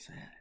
that?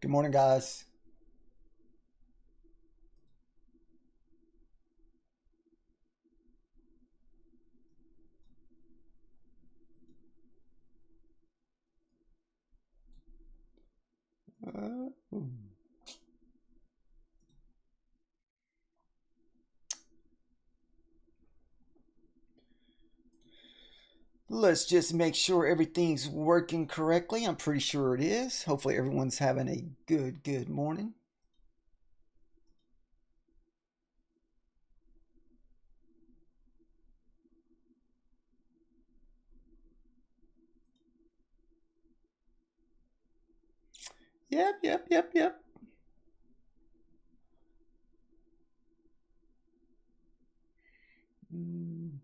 Good morning, guys. Uh, Let's just make sure everything's working correctly. I'm pretty sure it is. Hopefully everyone's having a good morning. Yep. Mm,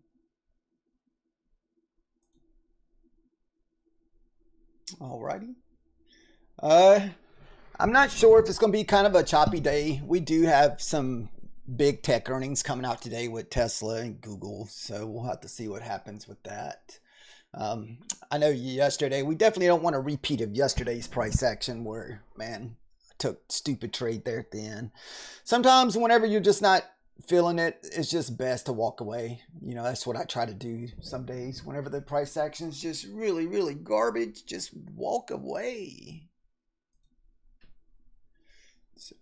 Alrighty. I'm not sure if it's going to be kind of a choppy day. We do have some big tech earnings coming out today with Tesla and Google, so we'll have to see what happens with that. I know yesterday, we definitely don't want a repeat of yesterday's price action where, man, I took stupid trade there at the end. Sometimes, whenever you're just not feeling it, it's just best to walk away. You know, that's what I try to do some days. Whenever the price action is just really garbage, just walk away. So,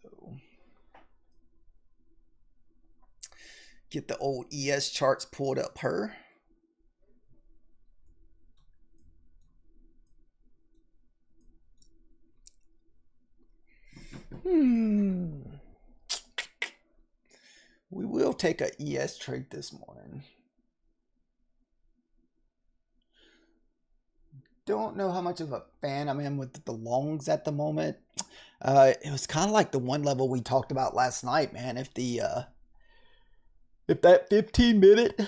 get the old ES charts pulled up here. We will take a ES trade this morning. Don't know how much of a fan I'm in with the longs at the moment. It was kind of like the one level we talked about last night, man. If that 15-minute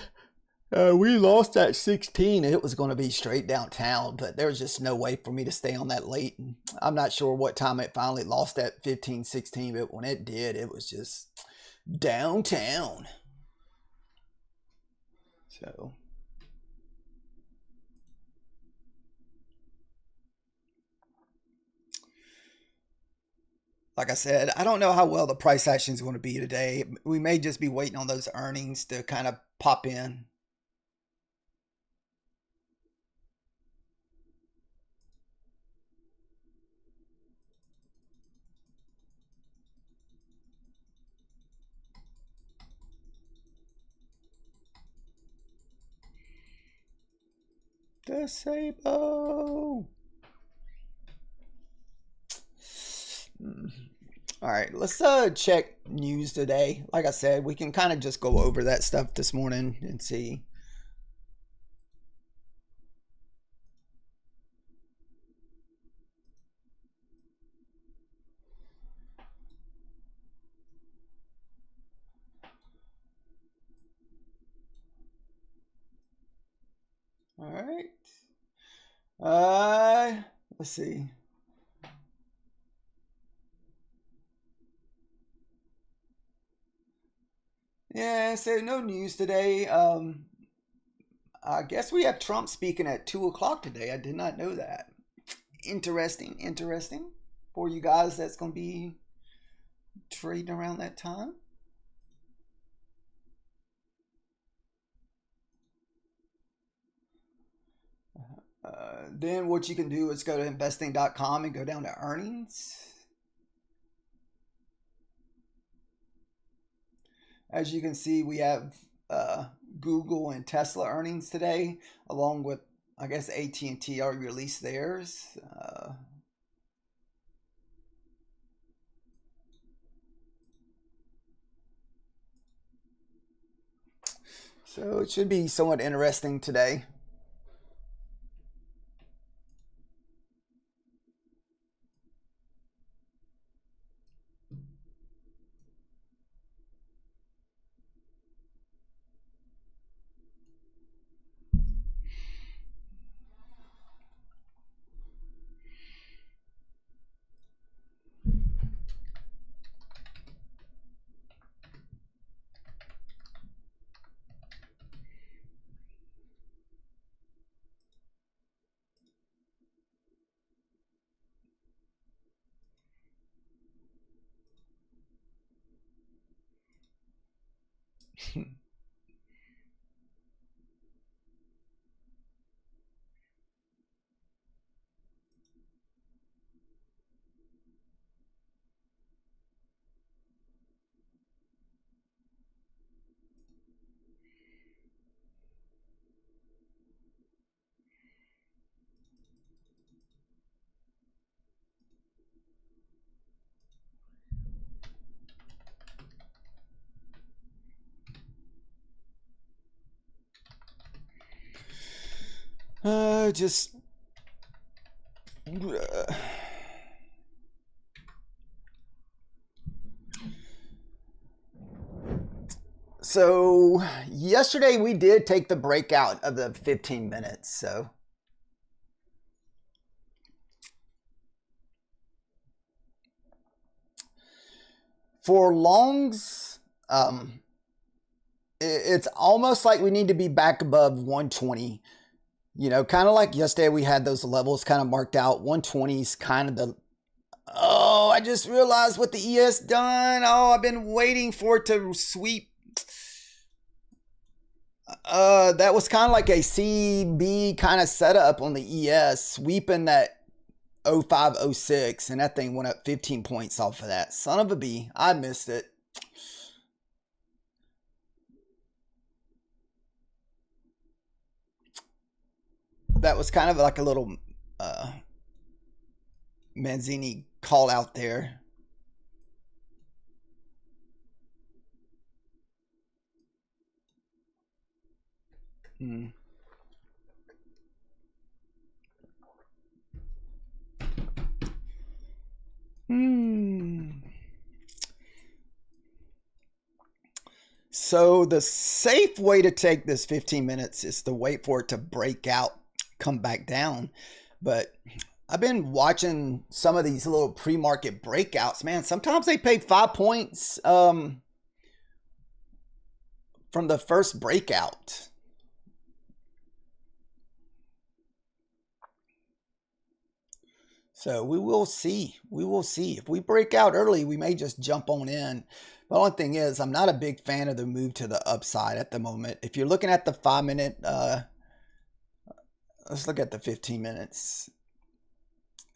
we lost at 16, it was going to be straight downtown, but there was just no way for me to stay on that late. And I'm not sure what time it finally lost at 15, 16, but when it did, it was just downtown. So, like I said, I don't know how well the price action is going to be today. We may just be waiting on those earnings to kind of pop in. Disable. All right, let's check news today. Like I said, we can kind of just go over that stuff this morning and see. All right. Let's see. Yeah, so no news today. I guess we have Trump speaking at 2 o'clock today. I did not know that. Interesting, interesting. For you guys that's going to be trading around that time. Then what you can do is go to investing.com and go down to earnings. As you can see, we have Google and Tesla earnings today, along with, I guess, AT&T already released theirs. So it should be somewhat interesting today. Just so yesterday we did take the breakout of the 15 minutes. So for longs, it's almost like we need to be back above 120. You know, kind of like yesterday we had those levels kind of marked out. 120 is kind of the, oh, I just realized what the ES done. Oh, I've been waiting for it to sweep. That was kind of like a CB kind of setup on the ES, sweeping that 0506, and that thing went up 15 points off of that. Son of a B, I missed it. That was kind of like a little Manzini call out there. Hmm. So the safe way to take this 15 minutes is to wait for it to break out, come back down. But I've been watching some of these little pre-market breakouts, man. Sometimes they pay 5 points from the first breakout. So we will see. We will see. If we break out early, we may just jump on in. The only thing is, I'm not a big fan of the move to the upside at the moment. If you're looking at the 5 minute, let's look at the 15 minutes.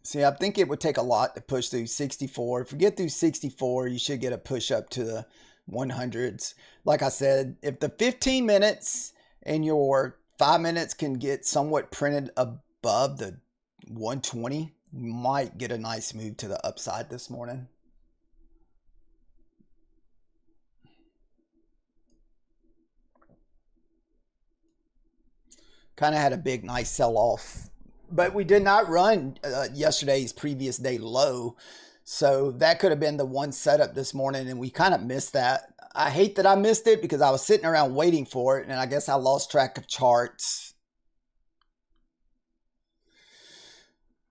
See, I think it would take a lot to push through 64. If we get through 64, you should get a push up to the 100s. Like I said, if the 15 minutes and your 5 minutes can get somewhat printed above the 120, you might get a nice move to the upside this morning. Kind of had a big, nice sell-off. But we did not run yesterday's previous day low. So that could have been the one setup this morning, and we kind of missed that. I hate that I missed it because I was sitting around waiting for it, and I guess I lost track of charts.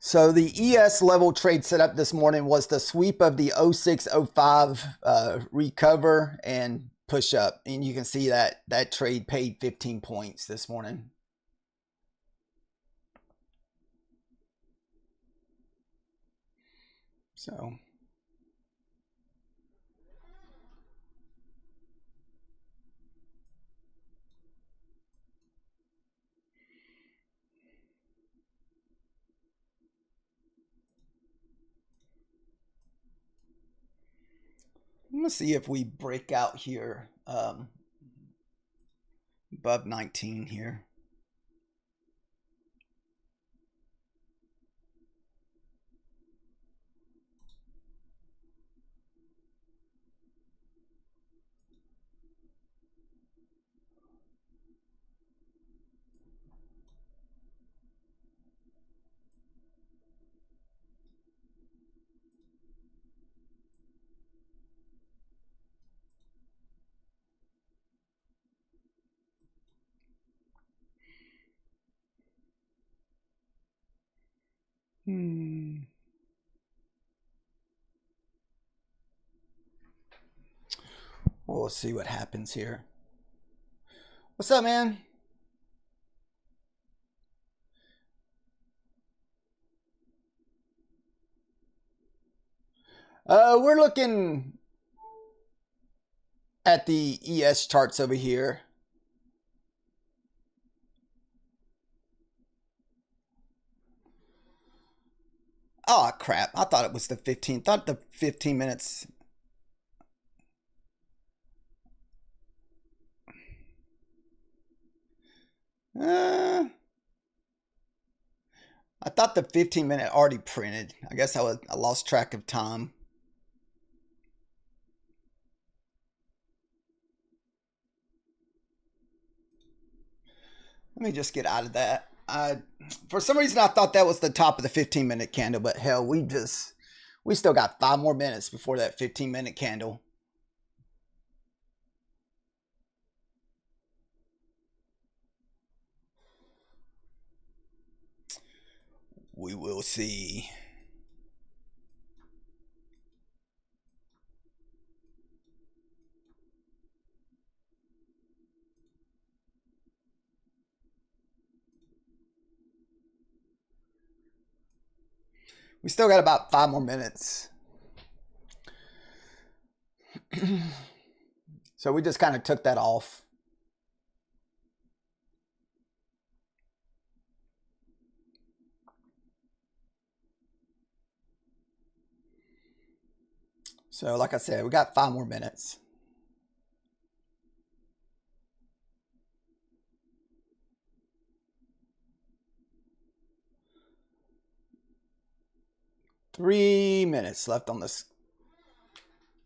So the ES level trade setup this morning was the sweep of the 0605 recover and push up. And you can see that that trade paid 15 points this morning. So let's see if we break out here above 19 here. We'll see what happens here. What's up, man? We're looking at the ES charts over here. Oh, crap. I thought it was the 15. Thought the 15 minutes. I thought the 15-minute already printed. I guess I lost track of time. Let me just get out of that. For some reason, I thought that was the top of the 15-minute candle, but hell, we still got 5 more minutes before that 15-minute candle. We will see. We still got about 5 more minutes. So we just kind of took that off. So like I said, we got 5 more minutes. Three minutes left on this.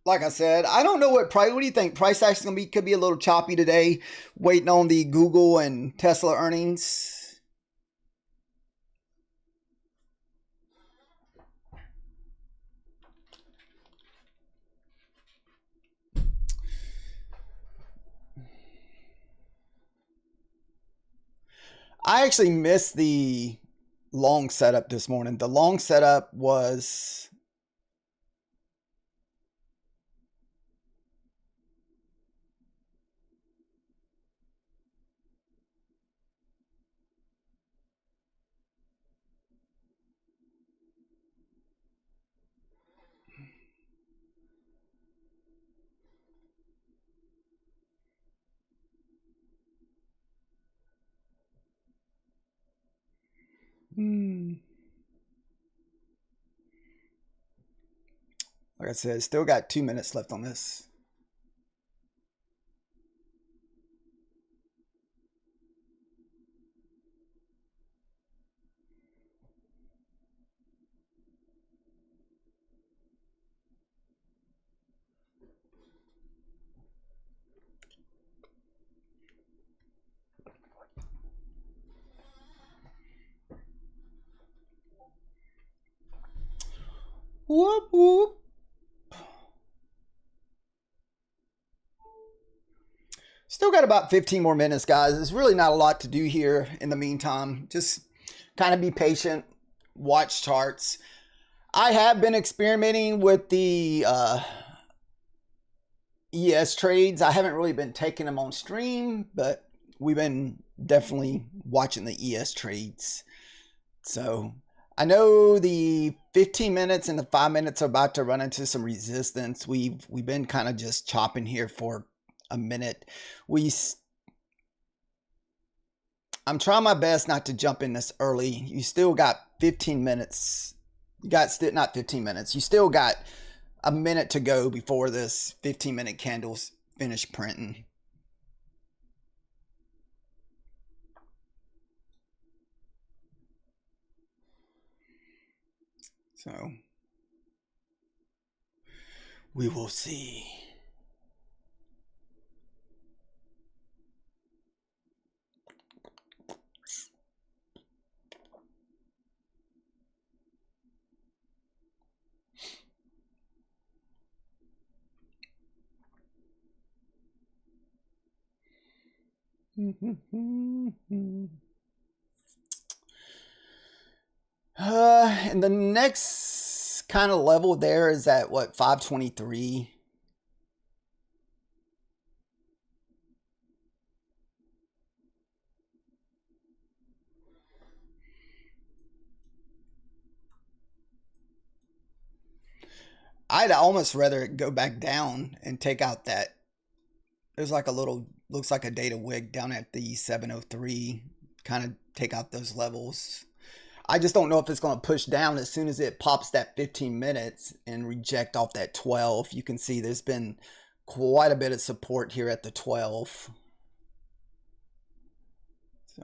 Like I said, I don't know what price. What do you think? Price action gonna be could be a little choppy today, waiting on the Google and Tesla earnings. I actually missed the long setup this morning. The long setup was like I said, still got 2 minutes left on this. Whoop, whoop. Still got about 15 more minutes, guys. There's really not a lot to do here in the meantime. Just kind of be patient. watch charts. I have been experimenting with the ES trades. I haven't really been taking them on stream, but we've been definitely watching the ES trades. So I know the 15 minutes and the 5 minutes are about to run into some resistance. We've been kind of just chopping here for a minute. I'm trying my best not to jump in this early. You still got 15 minutes. Not 15 minutes. You still got a minute to go before this 15-minute candles finish printing. So we will see. And the next kind of level there is at what, 523. I'd almost rather go back down and take out that. There's like a little, looks like a data wick down at the 703. Kind of take out those levels. I just don't know if it's going to push down as soon as it pops that 15 minutes and reject off that 12. You can see there's been quite a bit of support here at the 12.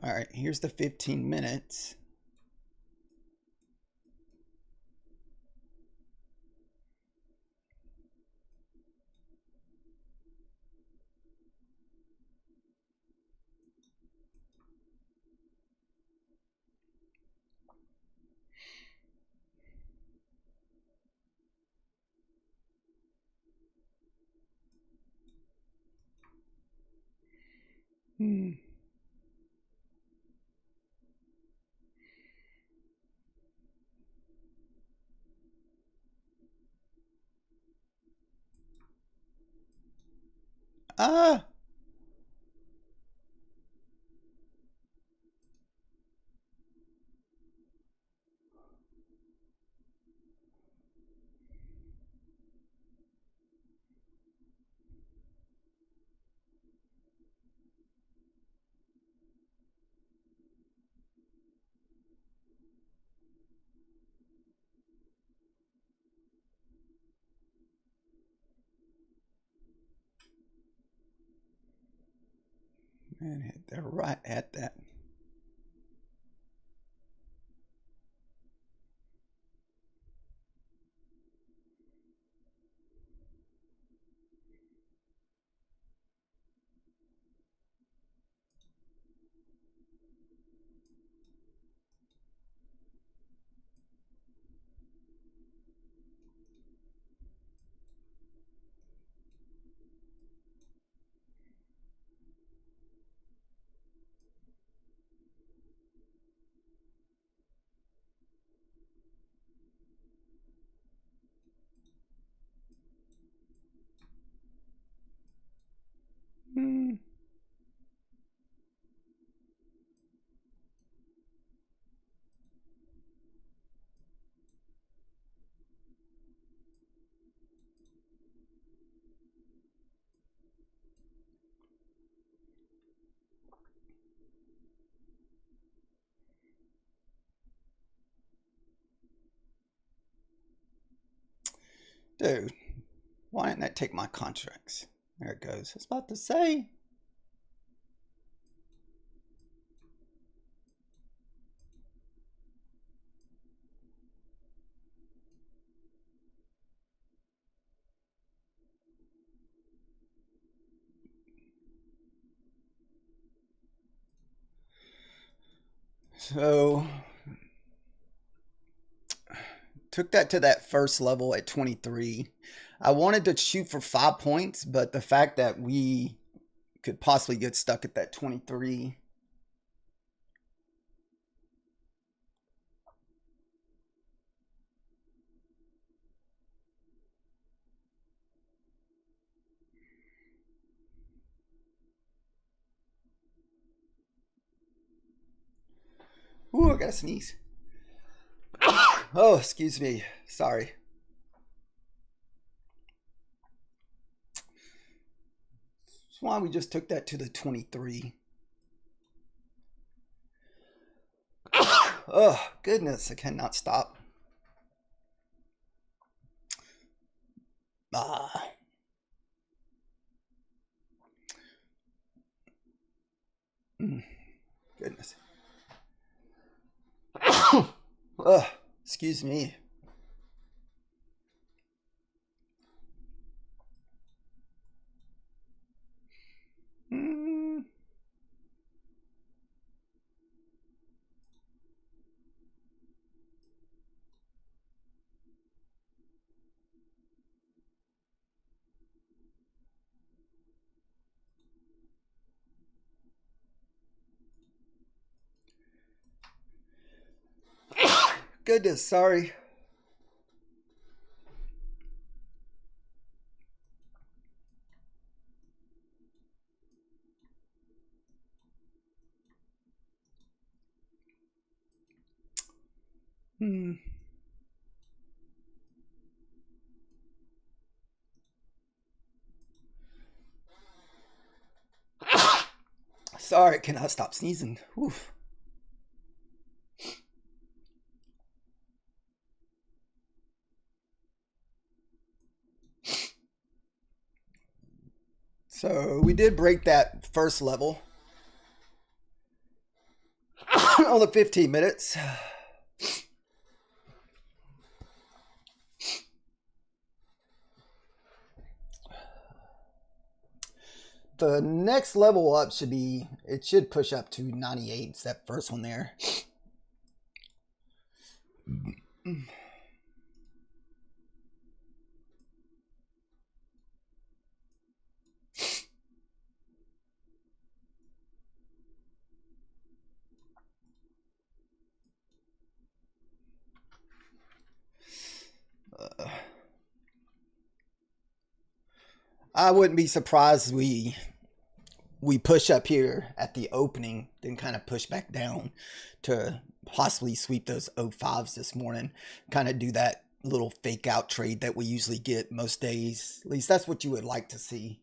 All right, here's the 15 minutes. Ah. And they're right at that. Dude, why didn't that take my contracts? There it goes. I was about to say. So took that to that first level at 23. I wanted to shoot for 5 points, but the fact that we could possibly get stuck at that 23. Ooh, I gotta sneeze. Oh, excuse me. Sorry. That's why we just took that to the 23. Oh, goodness. I cannot stop. Ah. Goodness. Oh, excuse me. Goodness, sorry. Sorry, cannot stop sneezing. Oof. So we did break that first level on the 15 minutes. The next level up should be, it should push up to 98. It's that first one there. I wouldn't be surprised we push up here at the opening, then kind of push back down to possibly sweep those 05s this morning. Kind of do that little fake out trade that we usually get most days. At least that's what you would like to see.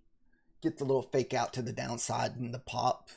Get the little fake out to the downside and the pop.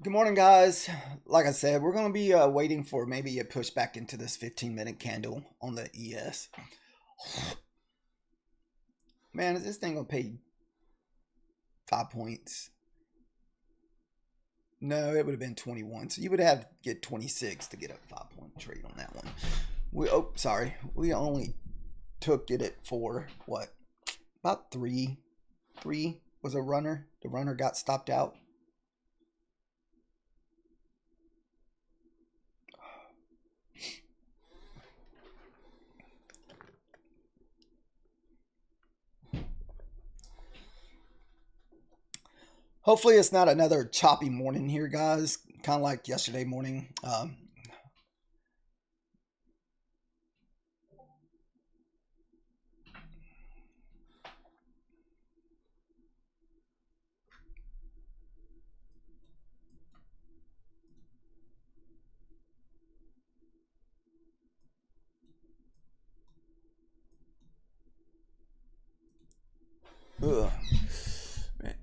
Good morning, guys. Like I said, we're going to be waiting for maybe a push back into this 15-minute candle on the ES. Man, is this thing going to pay 5 points? No, it would have been 21. So you would have to get 26 to get a 5-point trade on that one. We only took it at 4. What? About 3. 3 was a runner. The runner got stopped out. Hopefully it's not another choppy morning here, guys. Kind of like yesterday morning. Ugh. Man.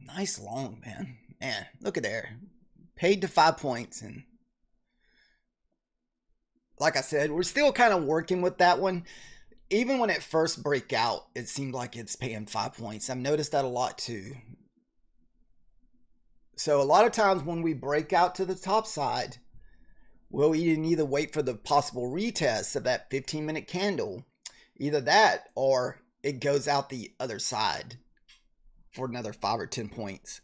Nice long, man. Man, look at there. Paid to 5 points. And like I said, we're still kind of working with that one. Even when it first break out, it seemed like it's paying 5 points. I've noticed that a lot too. So a lot of times when we break out to the top side, we'll either wait for the possible retest of that 15-minute candle. Either that or it goes out the other side for another 5 or 10 points.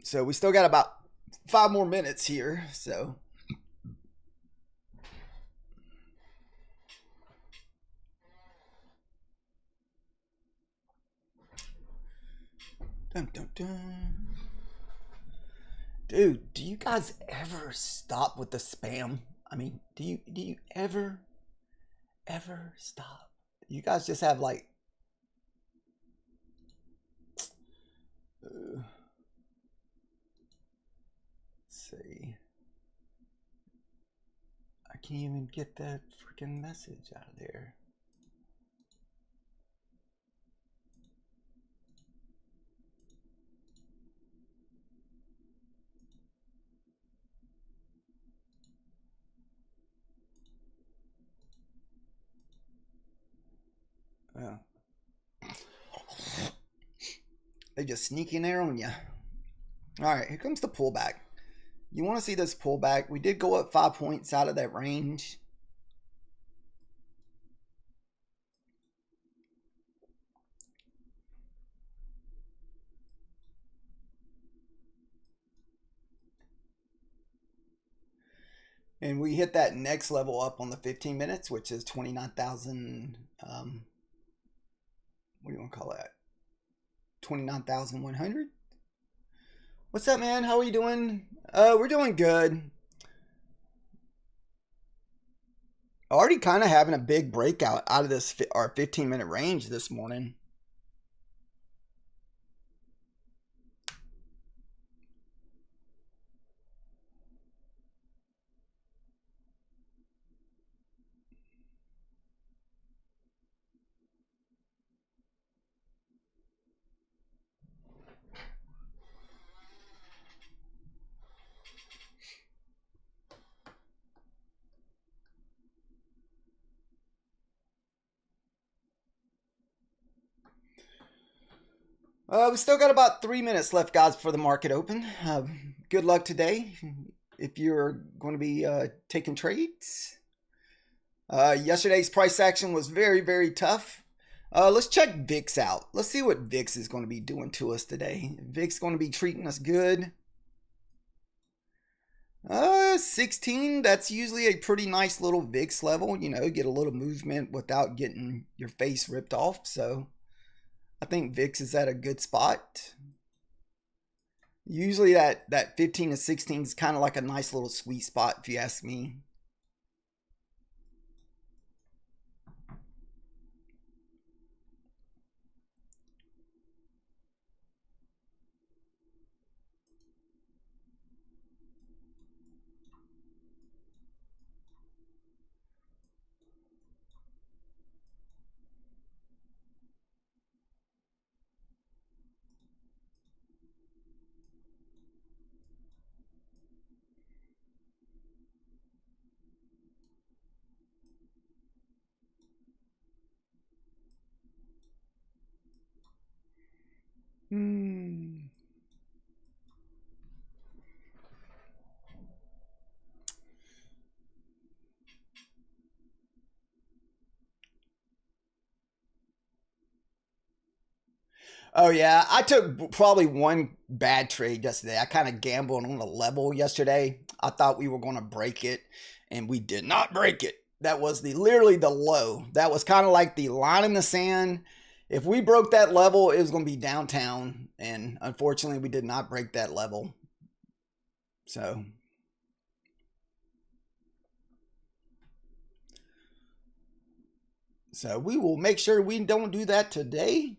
So we still got about 5 more minutes here. So dun, dun, dun. Dude, do you guys ever stop with the spam? I mean, do you ever stop? You guys just have like let's see. I can't even get that freaking message out of there. Oh. They just sneak in there on you. All right, here comes the pullback. You want to see this pullback? We did go up 5 points out of that range. And we hit that next level up on the 15 minutes, which is 29,000. What do you want to call that? 29,100. What's up, man? How are you doing? We're doing good. Already kind of having a big breakout out of this our 15-minute range this morning. We still got about 3 minutes left, guys, for the market open. Good luck today if you're going to be taking trades. Yesterday's price action was very, very tough. Let's check VIX out. Let's see what VIX is going to be doing to us today. VIX going to be treating us good. 16, that's usually a pretty nice little VIX level. You know, get a little movement without getting your face ripped off. So I think VIX is at a good spot. Usually that 15 to 16 is kind of like a nice little sweet spot if you ask me. Oh yeah, I took probably one bad trade yesterday. I kind of gambled on the level yesterday. I thought we were going to break it, and we did not break it. That was literally the low. That was kind of like the line in the sand. If we broke that level, it was going to be downtown, and unfortunately, we did not break that level. So we will make sure we don't do that today.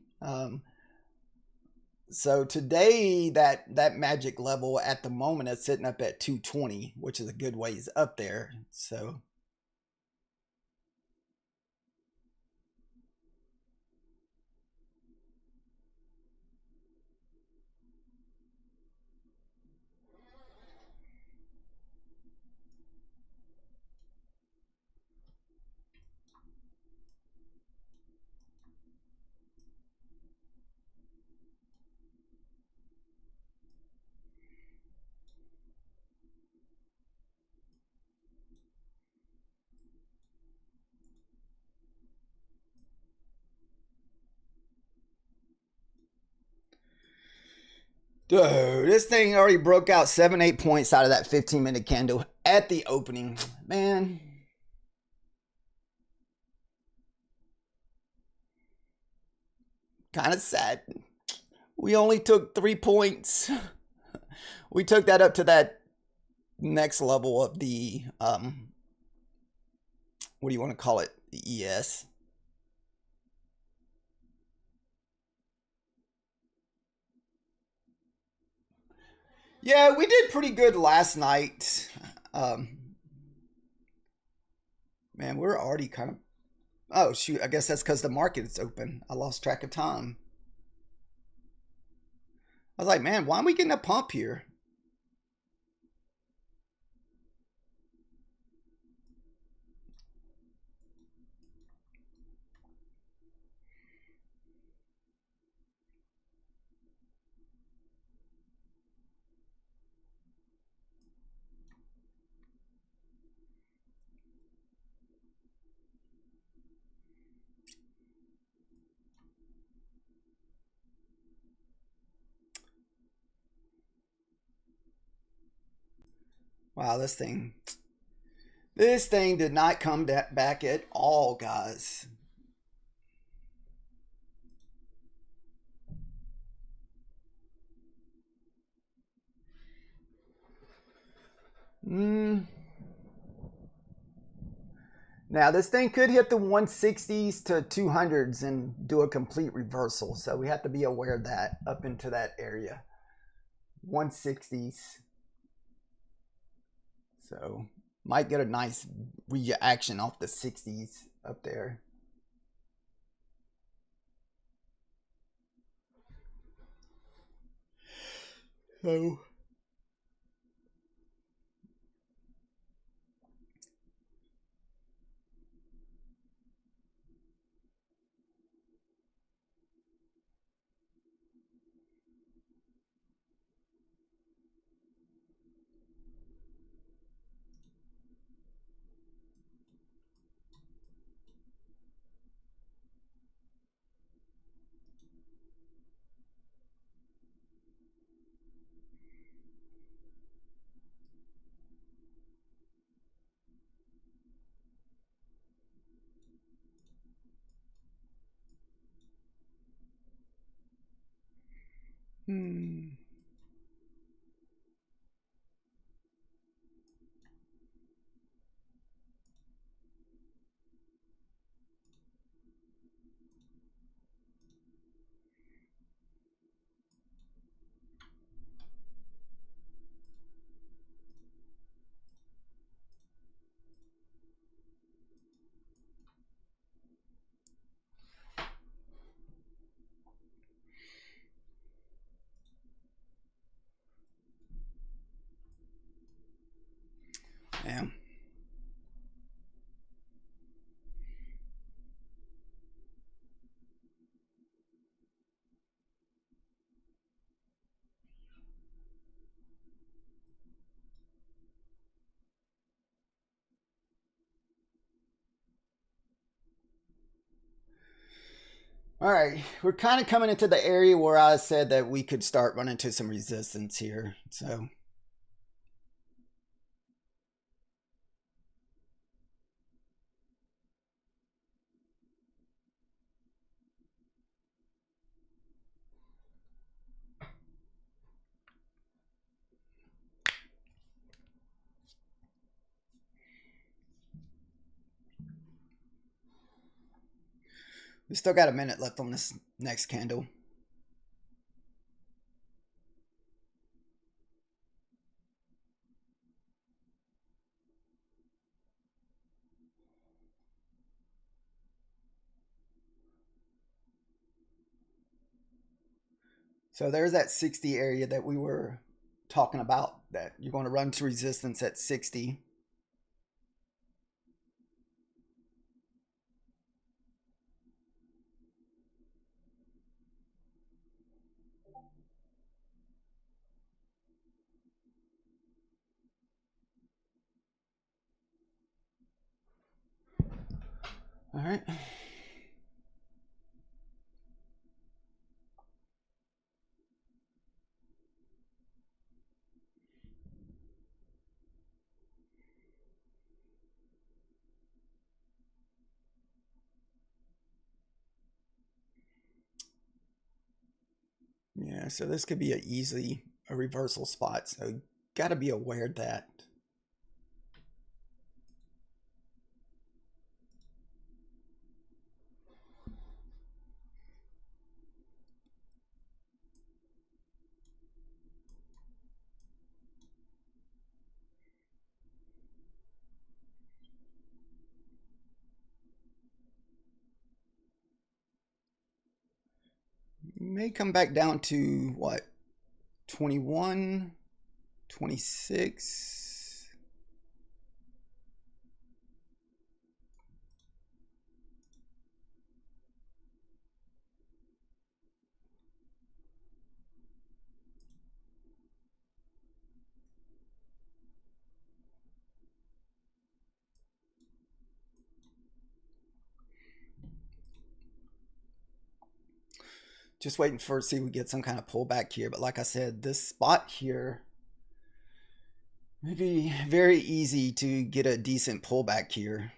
So today that magic level at the moment is sitting up at 220, which is a good ways up there. So dude, this thing already broke out 7-8 points out of that 15-minute candle at the opening. Man. Kind of sad. We only took 3 points. We took that up to that next level of the what do you want to call it? The ES. Yeah, we did pretty good last night. Man, we're already kind of... Oh, shoot. I guess that's because the market is open. I lost track of time. I was like, man, why are we getting a pump here? Wow, this thing did not come back at all, guys. Now this thing could hit the 160s to 200s and do a complete reversal, so we have to be aware of that up into that area. 160s. So might get a nice reaction off the 60s up there. So yeah. All right, we're kind of coming into the area where I said that we could start running into some resistance here. So We still got a minute left on this next candle. So there's that 60 area that we were talking about, that you're going to run to resistance at 60. All right. Yeah, so this could be easily a reversal spot. So got to be aware of that. May come back down to what, 21, 26. Just waiting for see we get some kind of pullback here. But like I said, this spot here may be very easy to get a decent pullback here.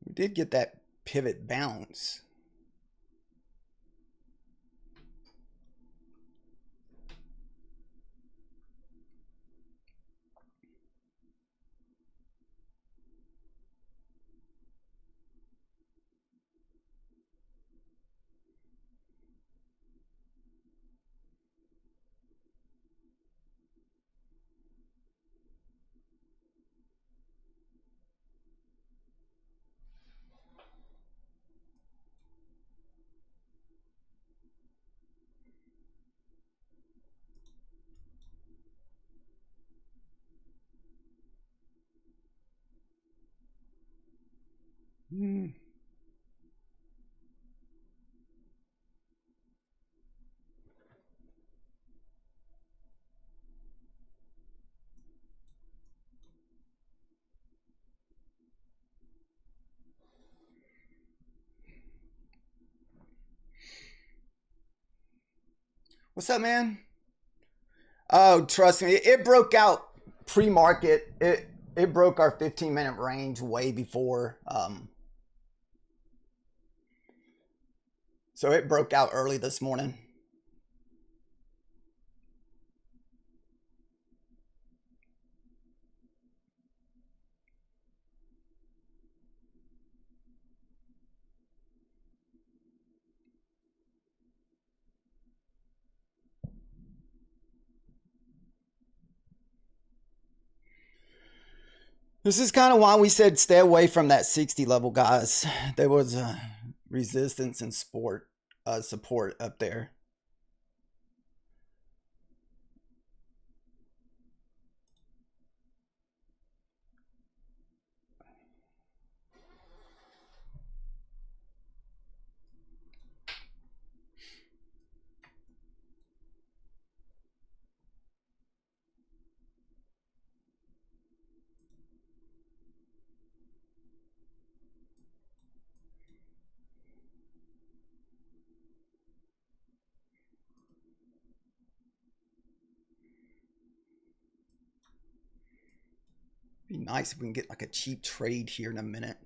We did get that pivot bounce. Hmm. What's up, man? Oh, trust me, it broke out pre-market. It broke our 15-minute range way before. So it broke out early this morning. This is kind of why we said stay away from that 60 level, guys. There was resistance and support up there. Be nice if we can get like a cheap trade here in a minute.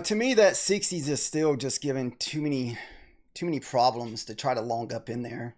To me, that 60s is still just giving too many problems to try to long up in there.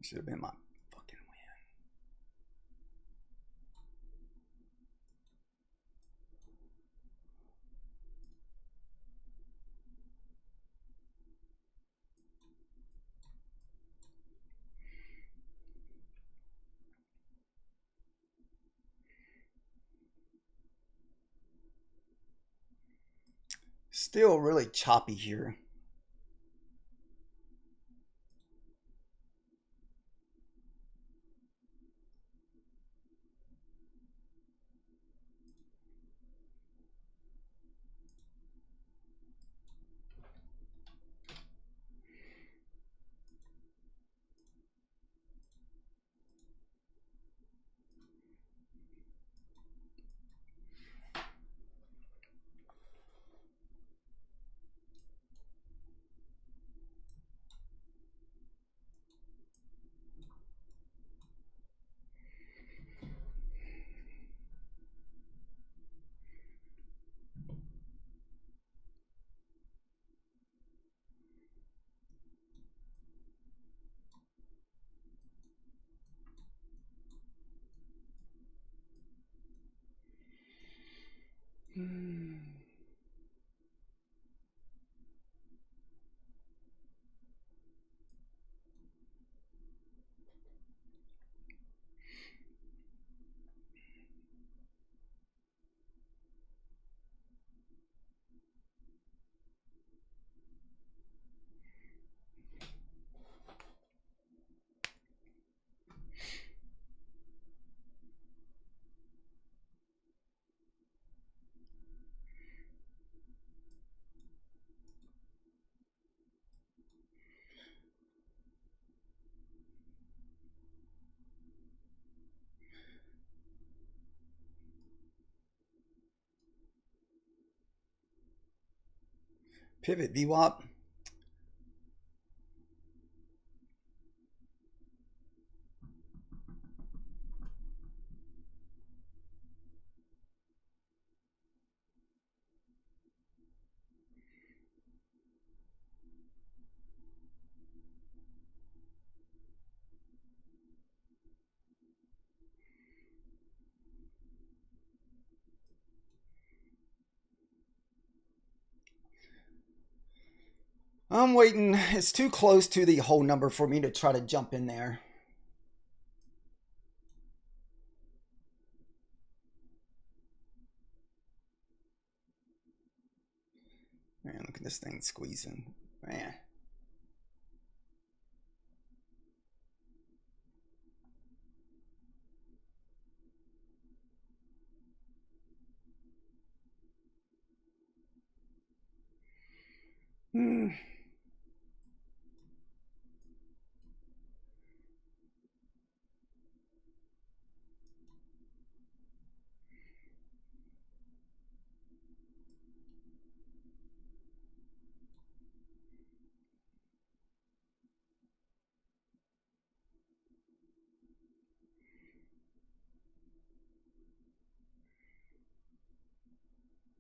Should have been my fucking win. Still really choppy here. Pivot VWAP. I'm waiting. It's too close to the whole number for me to try to jump in there. Man, look at this thing squeezing. Man.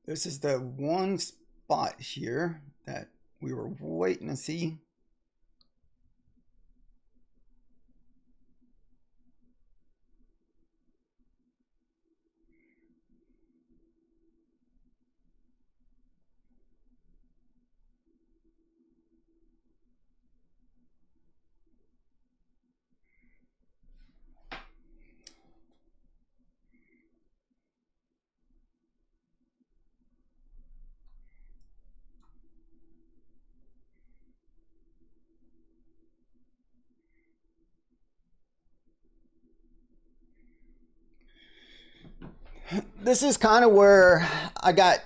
This is the one spot here that we were waiting to see. This is kind of where I got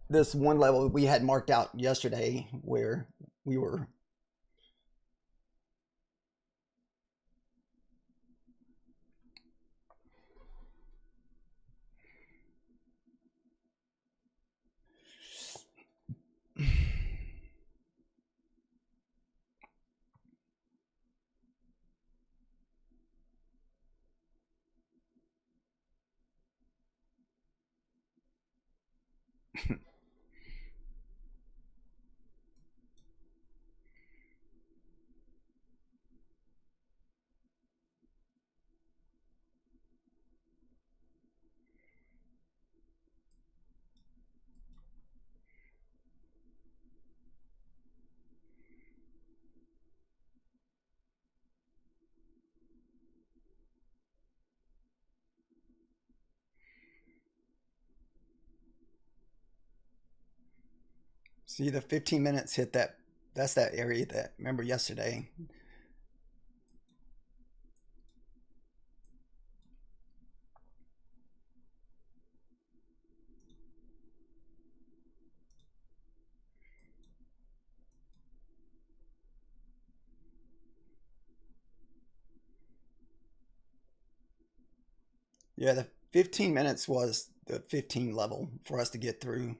this one level we had marked out yesterday where we were see the 15 minutes hit that. That's that area that remember yesterday. Yeah, the 15 minutes was the 15 level for us to get through.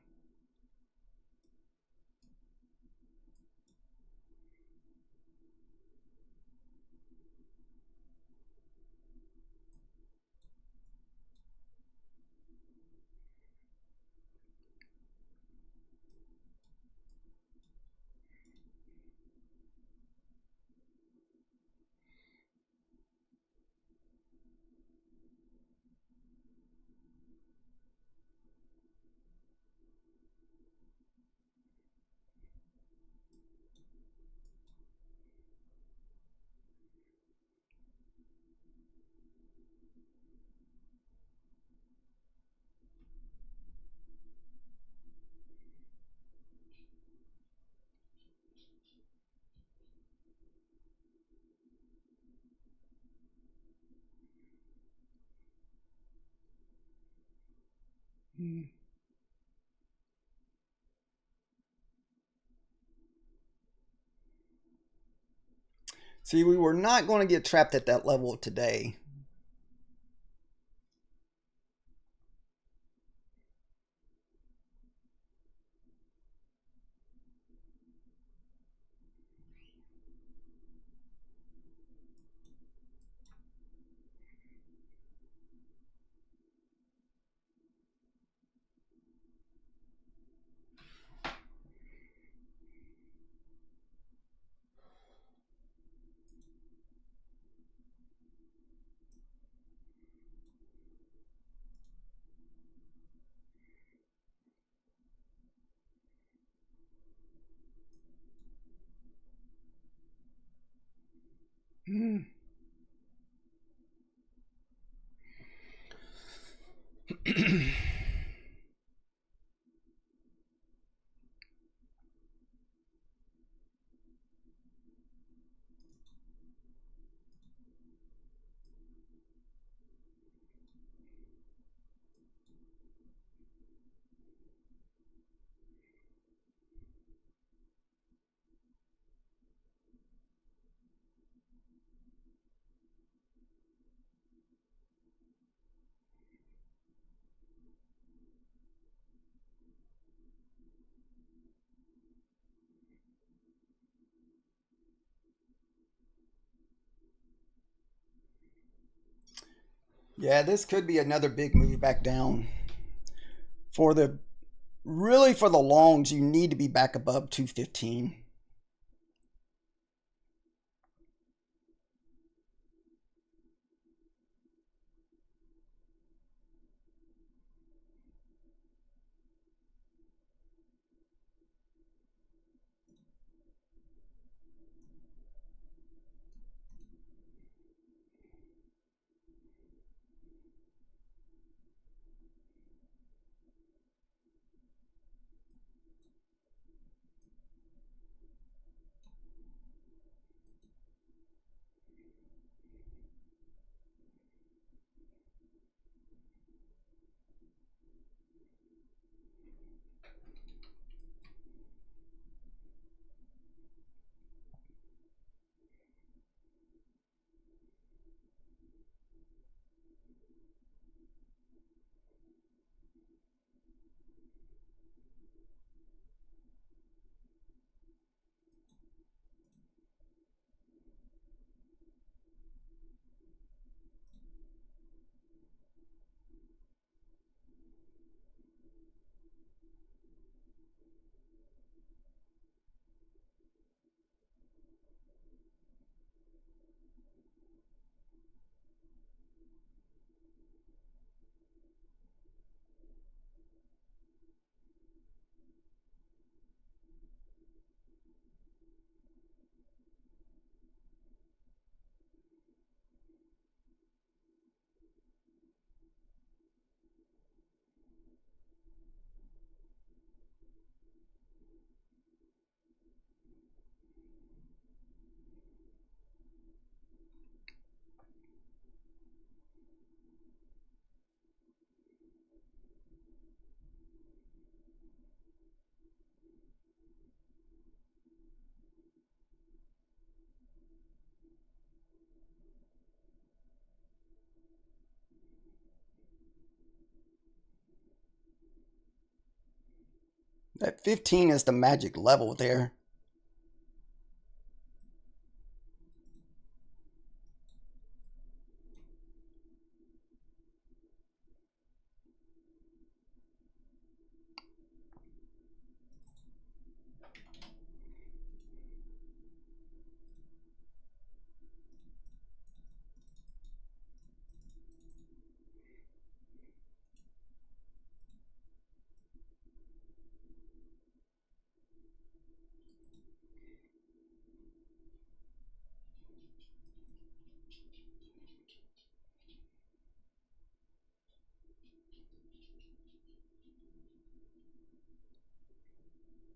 See, we were not going to get trapped at that level today. Yeah, this could be another big move back down. For the really for the longs, you need to be back above 215. That 15 is the magic level there.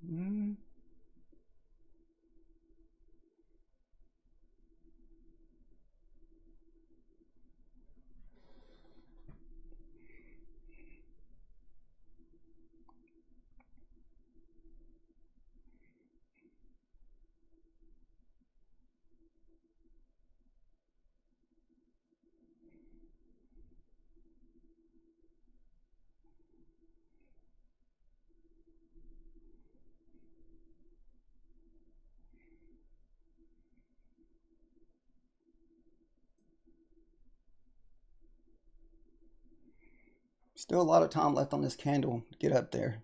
Mm. Still a lot of time left on this candle to get up there.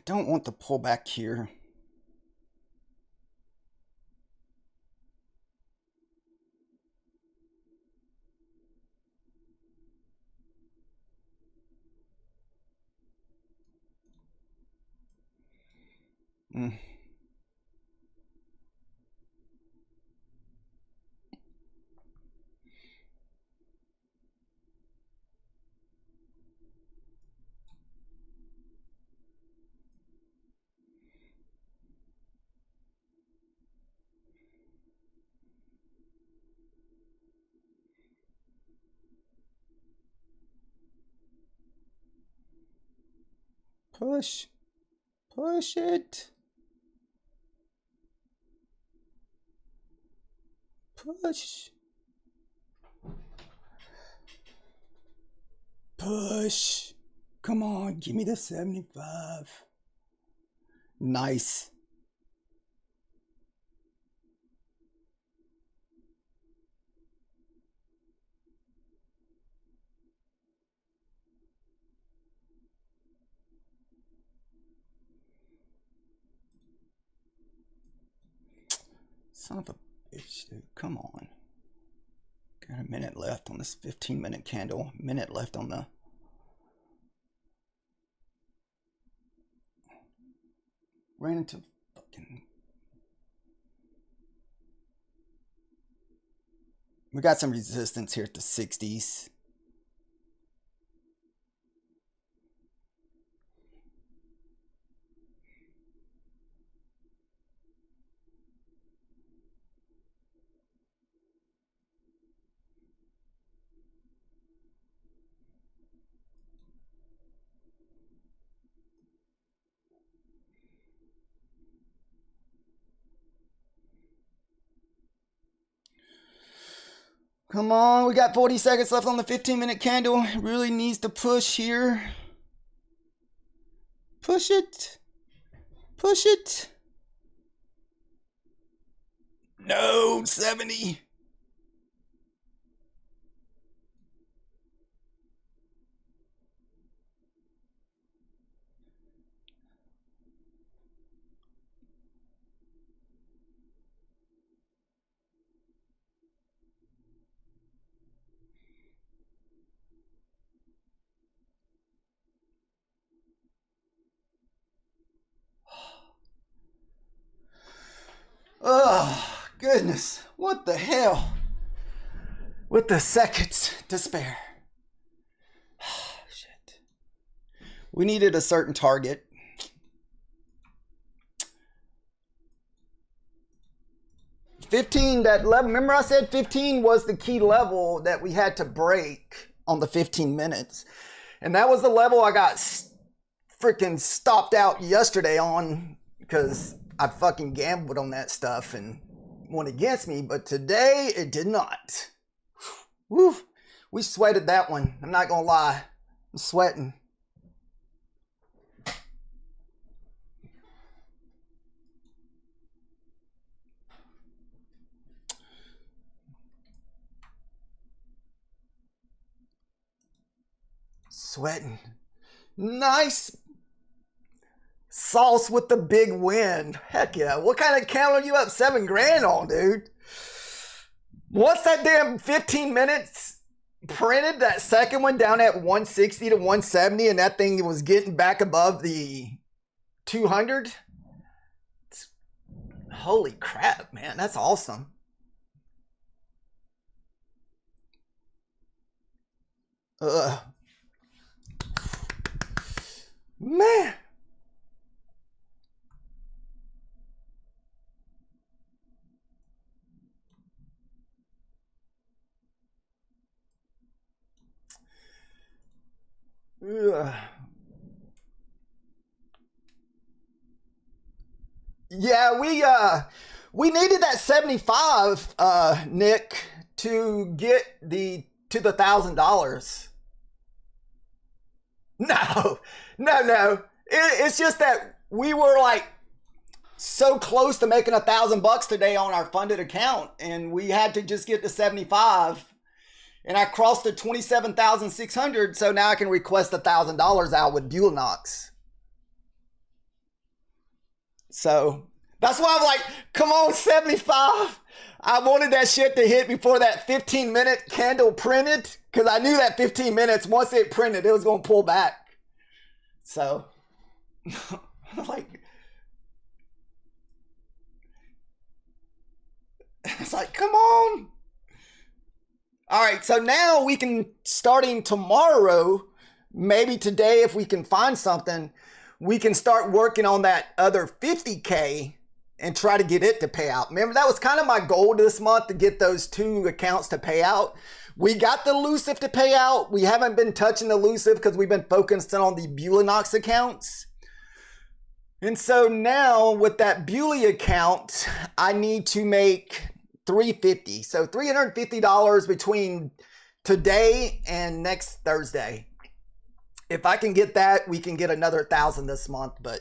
don't want the pullback here. Push. Push it. Push. Push. Come on, give me the 75. Nice. Son of a bitch, dude. Come on. Got a minute left on this 15-minute candle. Minute left on the... Ran into fucking... We got some resistance here at the 60s. Come on, we got 40 seconds left on the 15-minute candle. It really needs to push here. Push it. Push it. No, 70. Oh, goodness. What the hell? With the seconds to spare. Shit. We needed a certain target. That level, remember I said 15 was the key level that we had to break on the 15 minutes. And that was the level I got freaking stopped out yesterday on because I fucking gambled on that stuff and went against me. But today it did not. Woo. We sweated that one. I'm not gonna lie. I'm sweating. Sweating. Nice sauce with the big win. Heck yeah. What kind of count are you up 7 grand on, dude? Once that damn 15 minutes printed, that second one down at 160 to 170, and that thing was getting back above the 200. Holy crap, man. That's awesome. Man. Yeah, we needed that 75, Nick, to get to the $1,000. No. It's just that we were like so close to making $1,000 today on our funded account, and we had to just get to 75. And I crossed the 27,600, so now I can request $1,000 out with Buell Knox. So that's why I'm like, come on, 75. I wanted that shit to hit before that 15-minute candle printed, because I knew that 15 minutes, once it printed, it was going to pull back. So, like, it's like, come on. All right, so now we can, starting tomorrow, maybe today if we can find something, we can start working on that other 50K and try to get it to pay out. Remember, that was kind of my goal this month, to get those 2 accounts to pay out. We got the elusive to pay out. We haven't been touching the elusive because we've been focusing on the Bulinox accounts. And so now with that Bewley account, I need to make $350. So $350 between today and next Thursday. If I can get that, we can get another 1,000 this month, but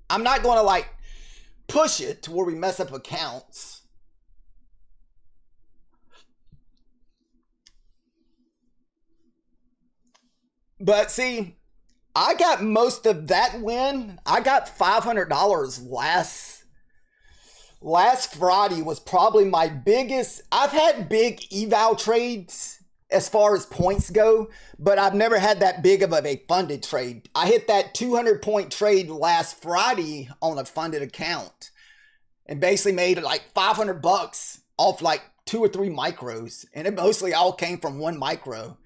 I'm not going to like push it to where we mess up accounts. But see, I got most of that win. I got $500 last Friday was probably my biggest. I've had big eval trades as far as points go, but I've never had that big of a funded trade. I hit that 200-point trade last Friday on a funded account and basically made like $500 off like 2 or 3 micros. And it mostly all came from 1 micro.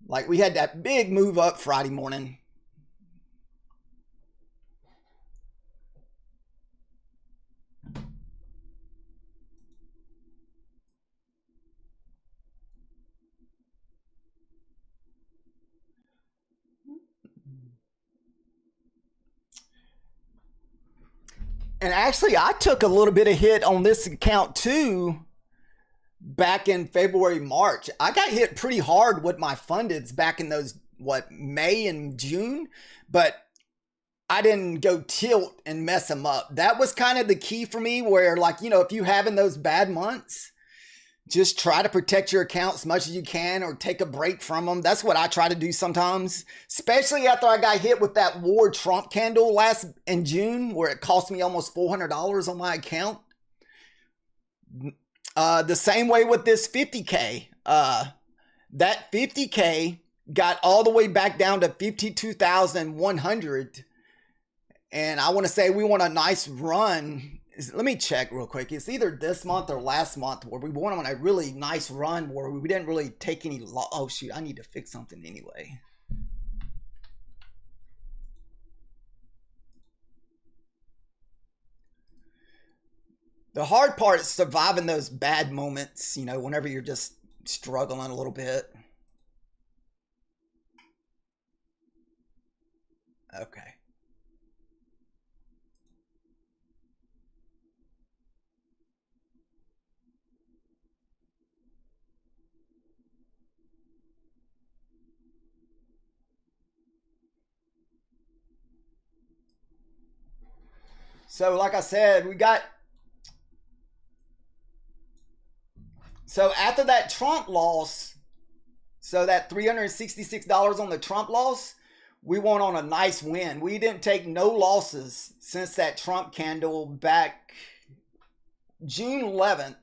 Like we had that big move up Friday morning. And actually, I took a little bit of hit on this account too back in February, March. I got hit pretty hard with my fundeds back in those, May and June, but I didn't go tilt and mess them up. That was kind of the key for me, where like, if you having those bad months, just try to protect your account as much as you can, or take a break from them. That's what I try to do sometimes, especially after I got hit with that War Trump candle in June, where it cost me almost $400 on my account. The same way with this 50K. That 50K got all the way back down to 52,100. And I want to say we want a nice run. Let me check real quick. It's either this month or last month where we went on a really nice run where we didn't really take any oh shoot, I need to fix something anyway. The hard part is surviving those bad moments, whenever you're just struggling a little bit. Okay. So like I said, so after that Trump loss, so that $366 on the Trump loss, we went on a nice win. We didn't take no losses since that Trump candle back June 11th.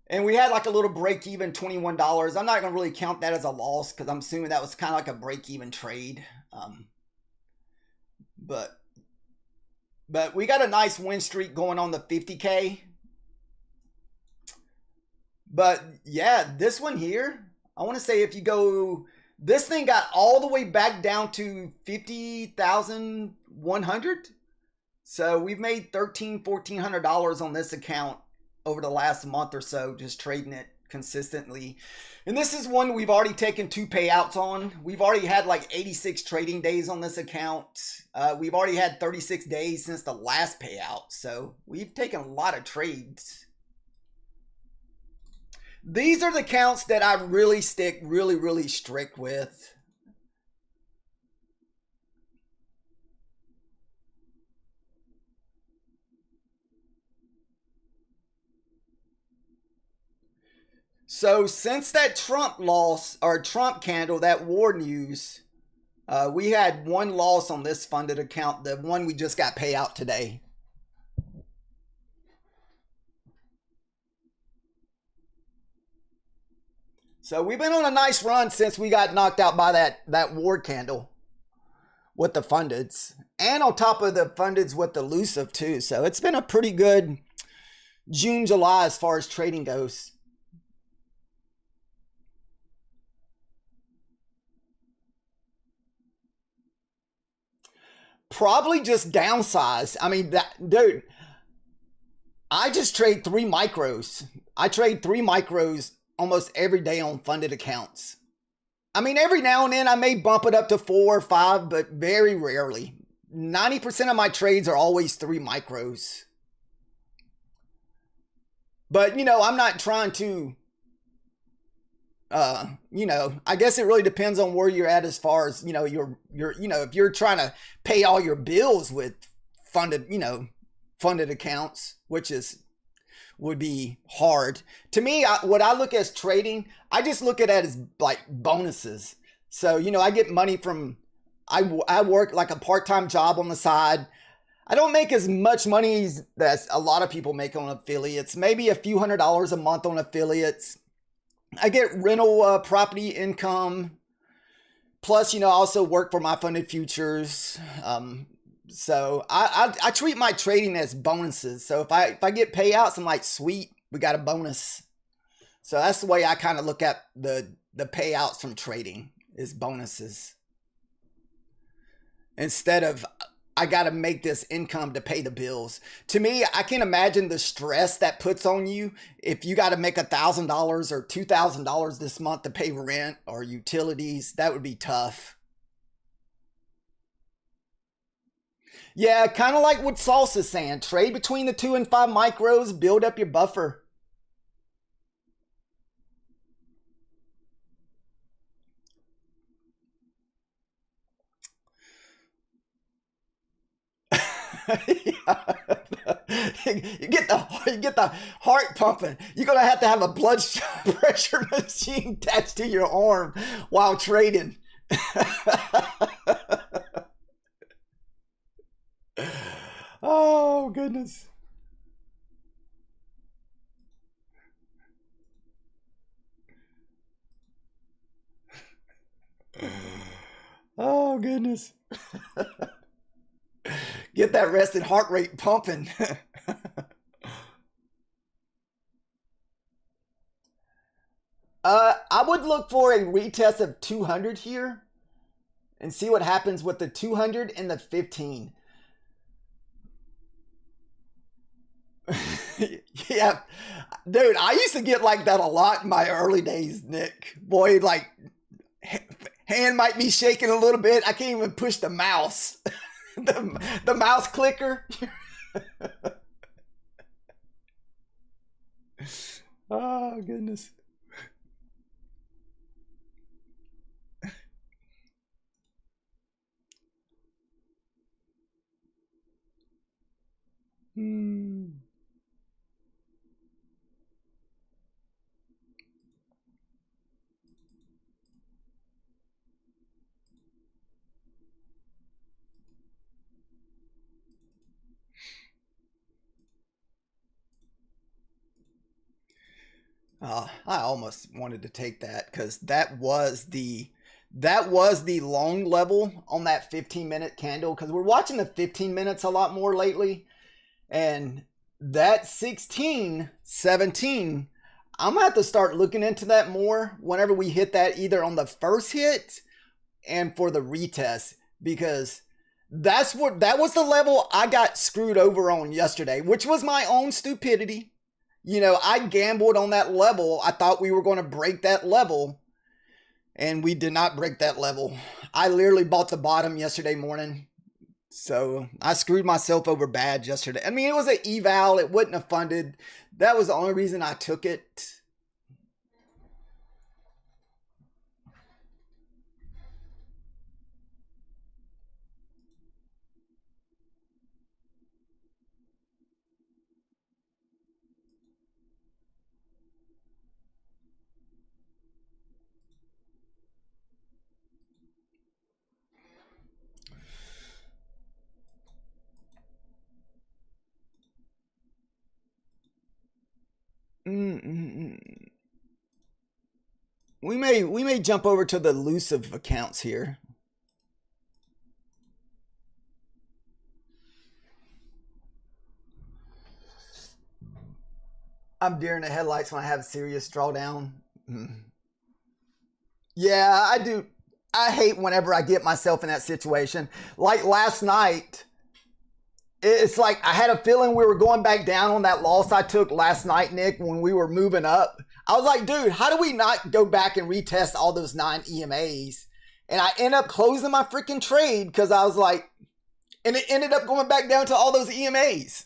And we had like a little break even, $21. I'm not going to really count that as a loss because I'm assuming that was kind of like a break even trade. But we got a nice win streak going on the 50K. But yeah, this one here, I want to say if you go, this thing got all the way back down to 50,100. So we've made $1,400 on this account over the last month or so, just trading it consistently. And this is one we've already taken 2 payouts on. We've already had like 86 trading days on this account. We've already had 36 days since the last payout. So we've taken a lot of trades. These are the accounts that I really stick really strict with. So since that Trump loss, or Trump candle, that war news, we had 1 loss on this funded account, the one we just got payout today. So we've been on a nice run since we got knocked out by that ward candle with the fundeds. And on top of the fundeds with the elusive too. So it's been a pretty good June, July as far as trading goes. Probably just downsize. I mean, dude, I just trade 3 micros. I trade 3 micros almost every day on funded accounts. I mean, every now and then I may bump it up to 4 or 5, but very rarely. 90% of my trades are always 3 micros. But, you know, I'm not trying to, you know, I guess it really depends on where you're at as far as, you know, if you're trying to pay all your bills with funded, you know, funded accounts, which would be hard. To me, what I look as trading, I just look at it as like bonuses. So, you know, I get money from, I work like a part-time job on the side. I don't make as much money as a lot of people make on affiliates, maybe a few $100s a month on affiliates. I get rental property income. Plus, you know, I also work for my funded futures. So I treat my trading as bonuses. So if I get payouts, I'm like, sweet, we got a bonus. So that's the way I kind of look at the payouts from trading, is bonuses. Instead of, I got to make this income to pay the bills. To me, I can imagine the stress that puts on you if you got to make $1,000 or $2,000 this month to pay rent or utilities. That would be tough. Yeah, kind of like what Salsa's saying. Trade between the 2 and 5 micros, build up your buffer. You get the heart pumping. You're gonna have to have a blood pressure machine attached to your arm while trading. Oh goodness. Oh goodness. Get that rested heart rate pumping. I would look for a retest of 200 here and see what happens with the 200 and the 15. Yeah, dude, I used to get like that a lot in my early days, Nick. Boy, like hand might be shaking a little bit. I can't even push the mouse. the mouse clicker. Oh goodness. Hmm. I almost wanted to take that because that was the long level on that 15-minute candle, because we're watching the 15 minutes a lot more lately, and that 16 17, I'm gonna have to start looking into that more whenever we hit that, either on the first hit and for the retest, because that was the level I got screwed over on yesterday, which was my own stupidity. You know, I gambled on that level. I thought we were going to break that level, and we did not break that level. I literally bought the bottom yesterday morning. So I screwed myself over bad yesterday. I mean, it was an eval. It wouldn't have funded. That was the only reason I took it. We may jump over to the elusive accounts here. I'm deer in the headlights when I have a serious drawdown. Yeah, I do. I hate whenever I get myself in that situation. Like last night, it's like I had a feeling we were going back down on that loss I took last night, Nick, when we were moving up. I was like, dude, how do we not go back and retest all those 9 EMAs? And I end up closing my freaking trade because I was like, and it ended up going back down to all those EMAs.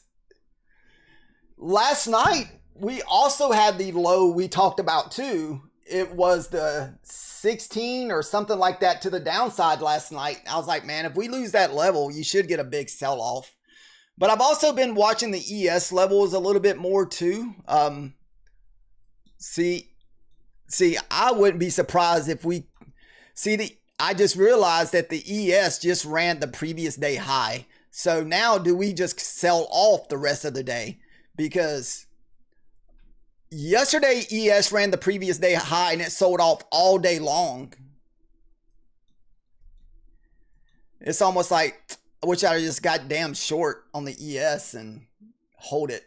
Last night, we also had the low we talked about too. It was the 16 or something like that to the downside last night. I was like, man, if we lose that level, you should get a big sell-off. But I've also been watching the ES levels a little bit more too. See, I wouldn't be surprised if we see I just realized that the ES just ran the previous day high. So now do we just sell off the rest of the day? Because yesterday ES ran the previous day high and it sold off all day long. It's almost like I wish I just got damn short on the ES and hold it.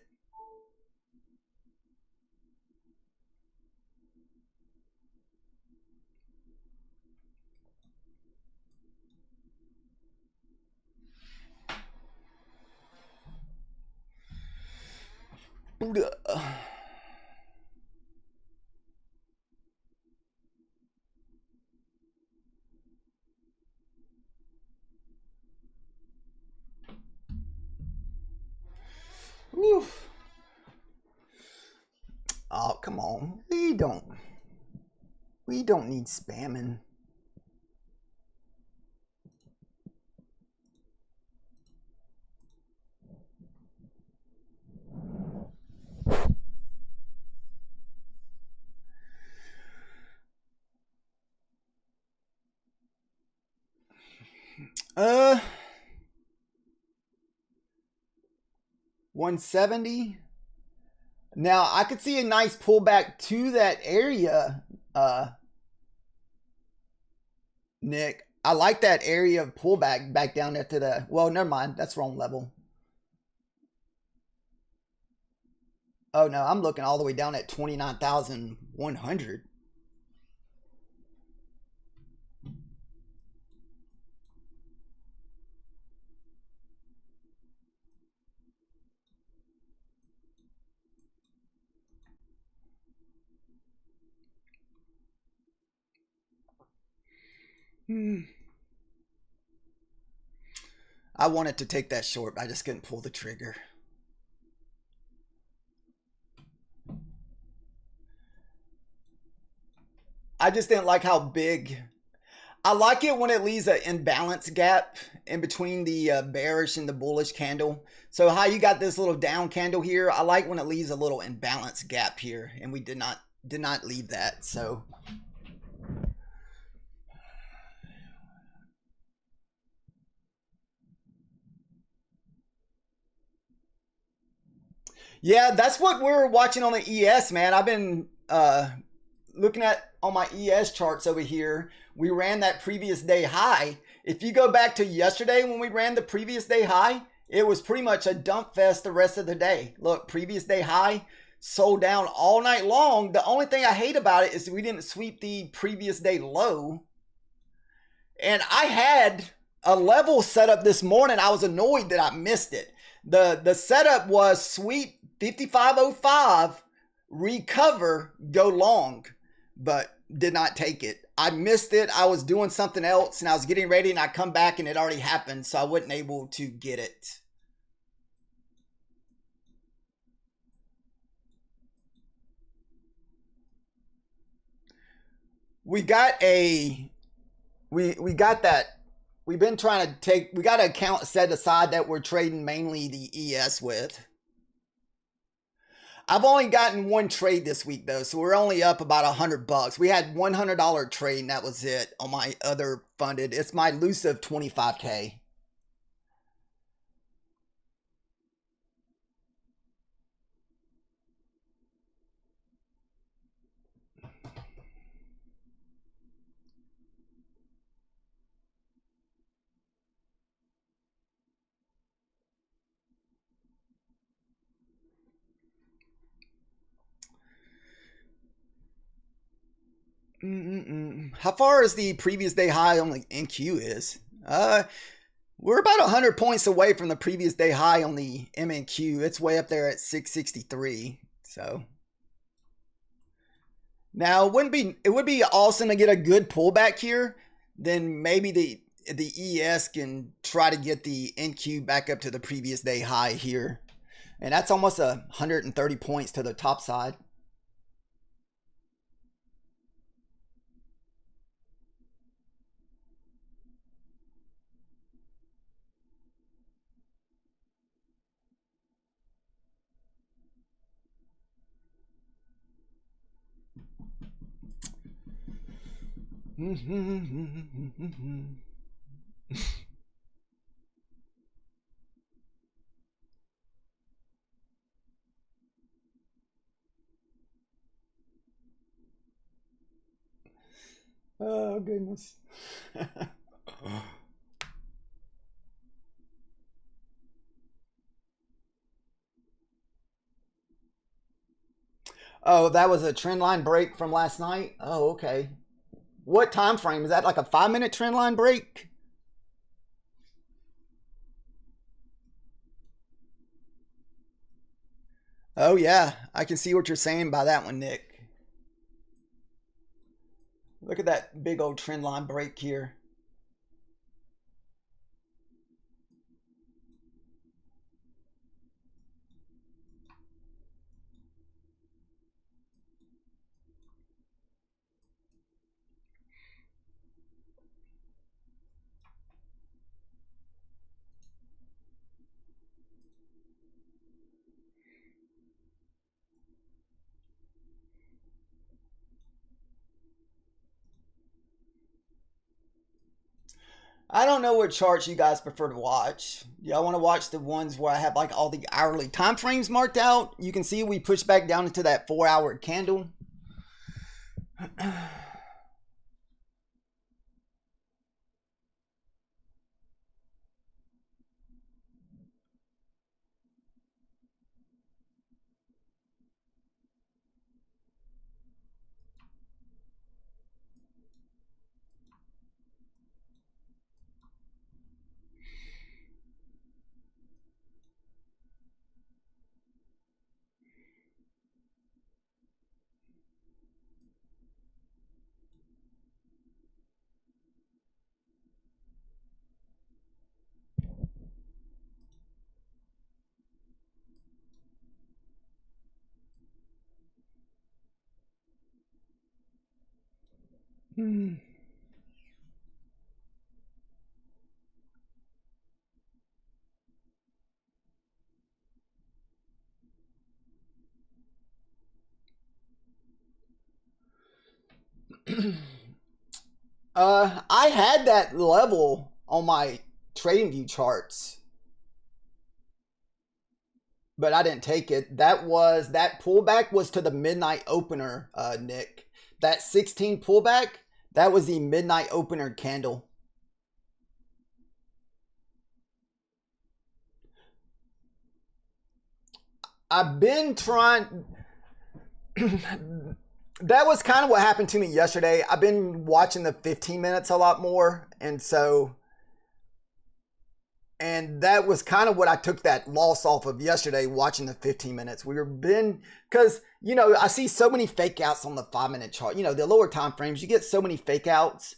Oof. Oh, come on. We don't need spamming. Uh, 170. Now I could see a nice pullback to that area, Nick. I like that area of pullback back down there to the, well, never mind. That's wrong level. Oh no, I'm looking all the way down at 29,100. I wanted to take that short, but I just couldn't pull the trigger. I just didn't like how big. I like it when it leaves an imbalance gap in between the bearish and the bullish candle. So how you got this little down candle here, I like when it leaves a little imbalance gap here, and we did not leave that. So yeah, that's what we're watching on the ES, man. I've been looking at on my ES charts over here. We ran that previous day high. If you go back to yesterday when we ran the previous day high, it was pretty much a dump fest the rest of the day. Look, previous day high, sold down all night long. The only thing I hate about it is we didn't sweep the previous day low. And I had a level set up this morning. I was annoyed that I missed it. The setup was sweep 5505, recover, go long, but did not take it. I missed it. I was doing something else and I was getting ready and I come back and it already happened. So I wasn't able to get it. We got that. We've been trying to take, we got an account set aside that we're trading mainly the ES with. I've only gotten one trade this week though, so we're only up about $100. We had $100 trade and that was it on my other funded. It's my elusive 25K. How far is the previous day high on the NQ is? We're about 100 points away from the previous day high on the MNQ. It's way up there at 663. So now it would be awesome to get a good pullback here. Then maybe the ES can try to get the NQ back up to the previous day high here. And that's almost 130 points to the top side. Oh, goodness. Oh, that was a trend line break from last night? Oh, okay. What time frame? Is that like a 5-minute trend line break? Oh, yeah. I can see what you're saying by that one, Nick. Look at that big old trend line break here. I don't know what charts you guys prefer to watch. Y'all want to watch the ones where I have like all the hourly time frames marked out? You can see we push back down into that 4-hour candle. I had that level on my trading view charts, but I didn't take it. That pullback was to the midnight opener, Nick. That 16 pullback, that was the midnight opener candle. I've been trying. That was kind of what happened to me yesterday. I've been watching the 15 minutes a lot more. And that was kind of what I took that loss off of yesterday, watching the 15 minutes. Because, I see so many fake outs on the 5-minute chart. The lower time frames, you get so many fake outs.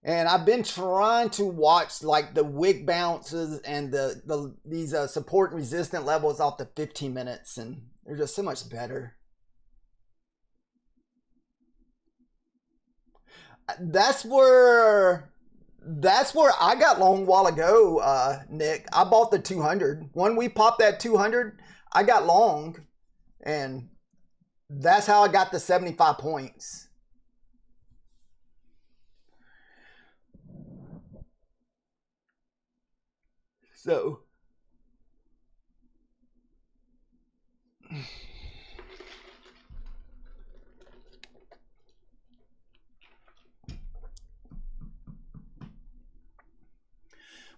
And I've been trying to watch like the wick bounces and these support and resistant levels off the 15 minutes. And they're just so much better. That's where I got long a while ago, Nick. I bought the 200. When we popped that 200, I got long, and that's how I got the 75 points. So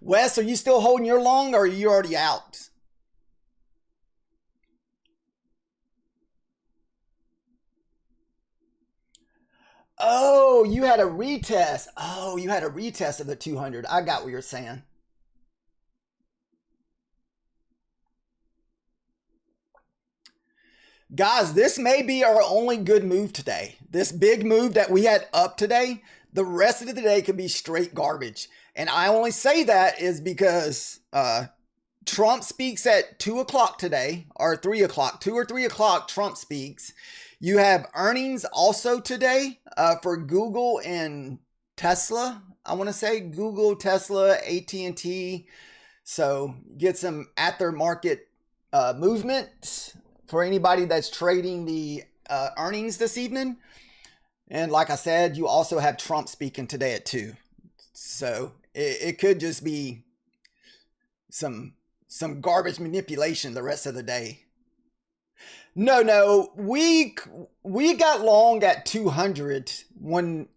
Wes, are you still holding your long, or are you already out? you had a retest. Oh, you had a retest of the 200. I got what you're saying. Guys, this may be our only good move today. This big move that we had up today, the rest of the day could be straight garbage. And I only say that is because Trump speaks at 2 o'clock today, or 3 o'clock, 2 or 3 o'clock, Trump speaks. You have earnings also today for Google and Tesla. I want to say Google, Tesla, AT&T. So get some at their market movement for anybody that's trading the earnings this evening. And like I said, you also have Trump speaking today at 2. So it could just be some garbage manipulation the rest of the day. No, we got long at 200 when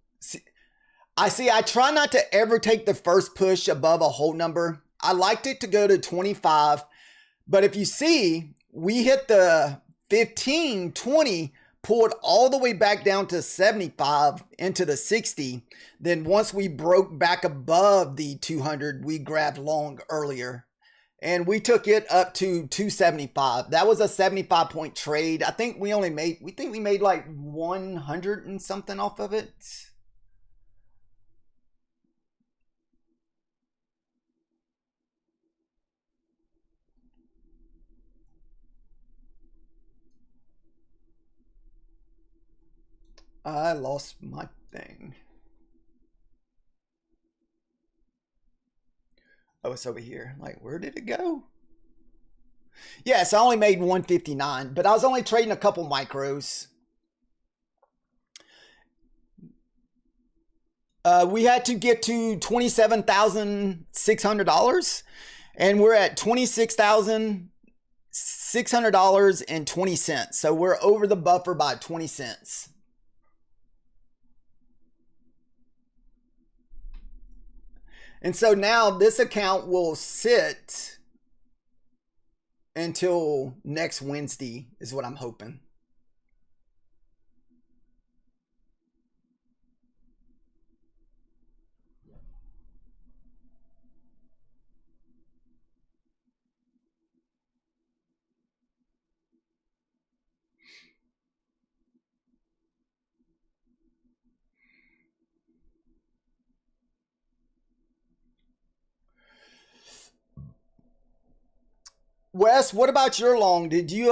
I try not to ever take the first push above a whole number. I liked it to go to 25, but if you see, we hit the 15, 20, pulled all the way back down to 75 into the 60. Then once we broke back above the 200, we grabbed long earlier. And we took it up to 275. That was a 75-point trade. I think we made like 100 and something off of it. I lost my thing. Oh, it's over here. Like, where did it go? Yes, I only made 159, but I was only trading a couple micros. We had to get to $27,600, and we're at $26,600.20. So we're over the buffer by 20 cents. And so now this account will sit until next Wednesday is what I'm hoping. Wes, what about your long? Did you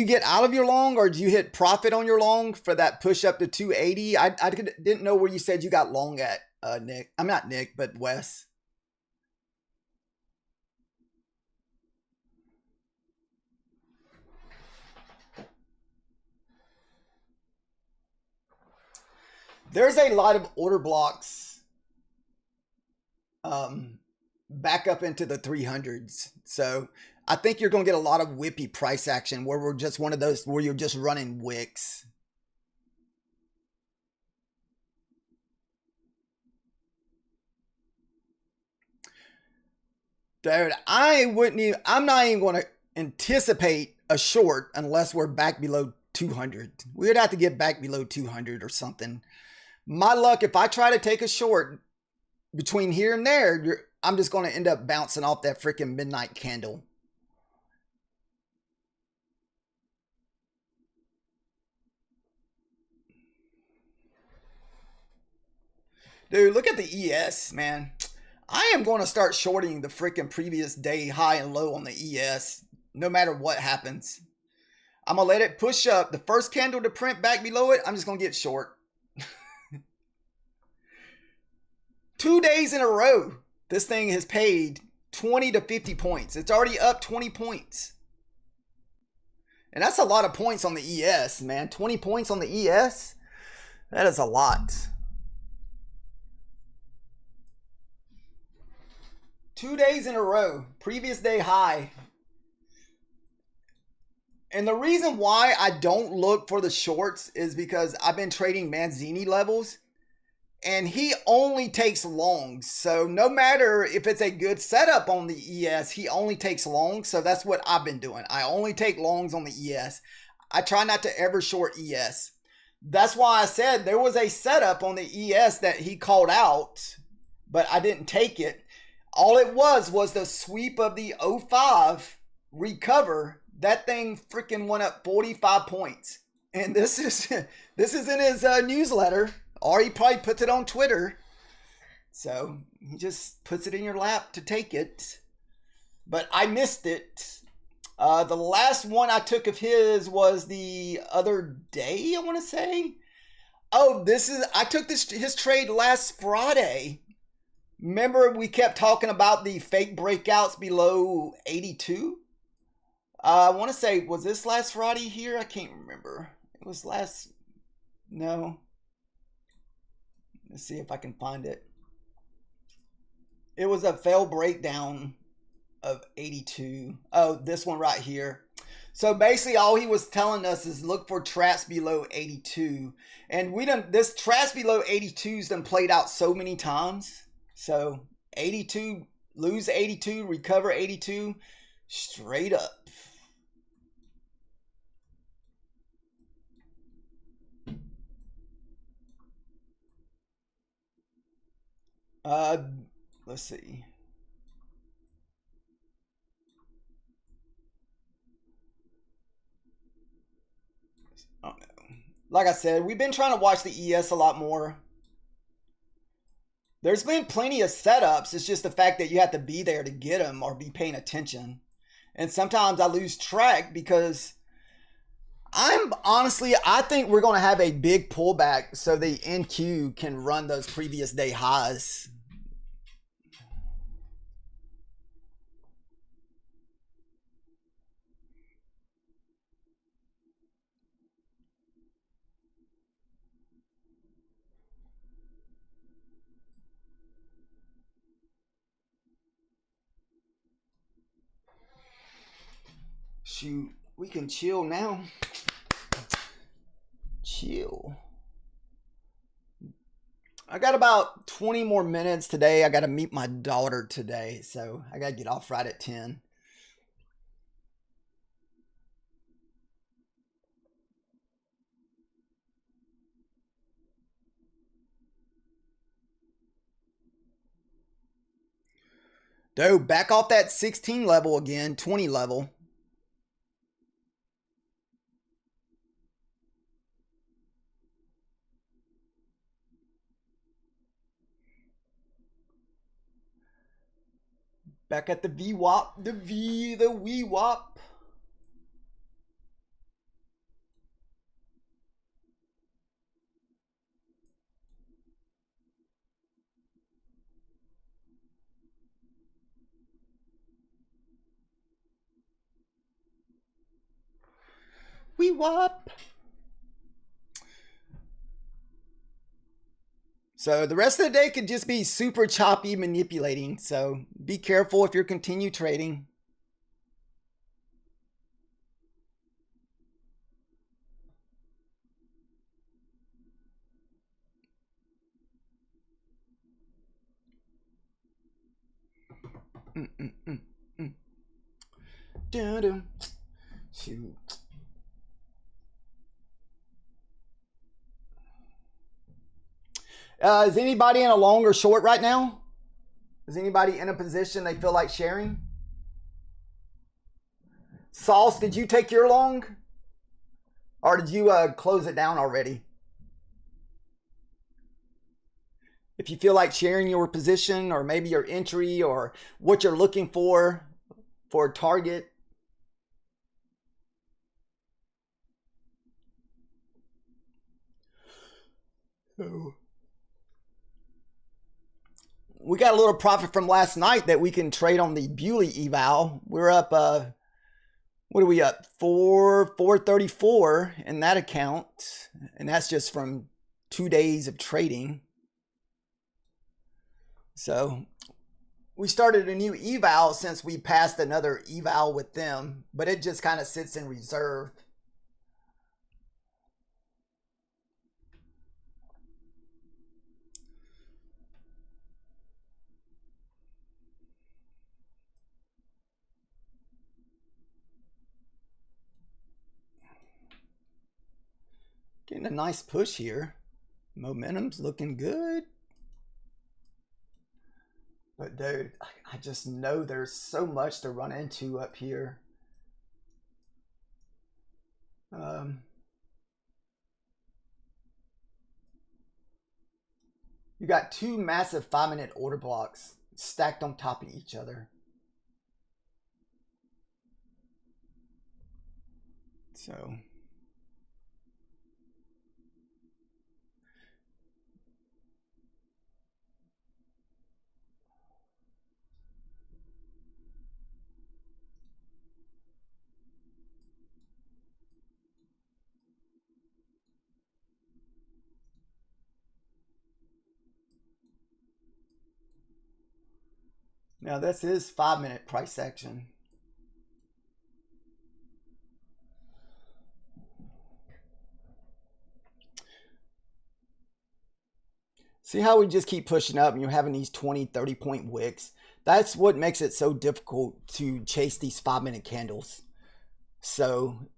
get out of your long, or did you hit profit on your long for that push up to 280? I didn't know where you said you got long at, Nick. I'm not Nick, but Wes. There's a lot of order blocks back up into the 300s. So I think you're going to get a lot of whippy price action where we're just one of those where you're just running wicks. Dude, I'm not even going to anticipate a short unless we're back below 200. We would have to get back below 200 or something. My luck, if I try to take a short between here and there, I'm just going to end up bouncing off that freaking midnight candle. Dude, look at the ES, man. I am going to start shorting the freaking previous day high and low on the ES, no matter what happens. I'm going to let it push up. The first candle to print back below it, I'm just going to get short. 2 days in a row, this thing has paid 20 to 50 points. It's already up 20 points. And that's a lot of points on the ES, man. 20 points on the ES? That is a lot. 2 days in a row, previous day high. And the reason why I don't look for the shorts is because I've been trading Manzini levels and he only takes longs. So no matter if it's a good setup on the ES, he only takes longs. So that's what I've been doing. I only take longs on the ES. I try not to ever short ES. That's why I said there was a setup on the ES that he called out, but I didn't take it. All it was the sweep of the 05 recover. That thing freaking went up 45 points. And this is in his newsletter, or he probably puts it on Twitter. So he just puts it in your lap to take it. But I missed it. The last one I took of his was the other day, I want to say. Oh, I took his trade last Friday. Remember we kept talking about the fake breakouts below 82? I want to say, was this last Friday here? I can't remember. It was no. Let's see if I can find it. It was a fail breakdown of 82. Oh, this one right here. So basically all he was telling us is look for traps below 82. And this traps below 82's done played out so many times. So 82, lose 82, recover 82, straight up. Let's see. Oh no. Like I said, we've been trying to watch the ES a lot more. There's been plenty of setups. It's just the fact that you have to be there to get them or be paying attention. And sometimes I lose track because I think we're going to have a big pullback so the NQ can run those previous day highs. Shoot, we can chill now. Chill. I got about 20 more minutes today. I got to meet my daughter today, so I got to get off right at 10. Dude, back off that 16 level again, 20 level. Back at the VWAP, the WeWAP. WeWAP. So the rest of the day could just be super choppy manipulating. So be careful if you're continue trading. Shoot. Is anybody in a long or short right now? Is anybody in a position they feel like sharing? Sauce, did you take your long? Or did you close it down already? If you feel like sharing your position or maybe your entry or what you're looking for a target. Oh. We got a little profit from last night that we can trade on the Bewley eval. We're up, what are we up? 434 in that account. And that's just from 2 days of trading. So we started a new eval since we passed another eval with them, but it just kind of sits in reserve. Getting a nice push here. Momentum's looking good. But dude, I just know there's so much to run into up here. You got two massive 5-minute order blocks stacked on top of each other. So now this is 5-minute price action. See how we just keep pushing up and you're having these 20, 30 point wicks? That's what makes it so difficult to chase these 5-minute candles. So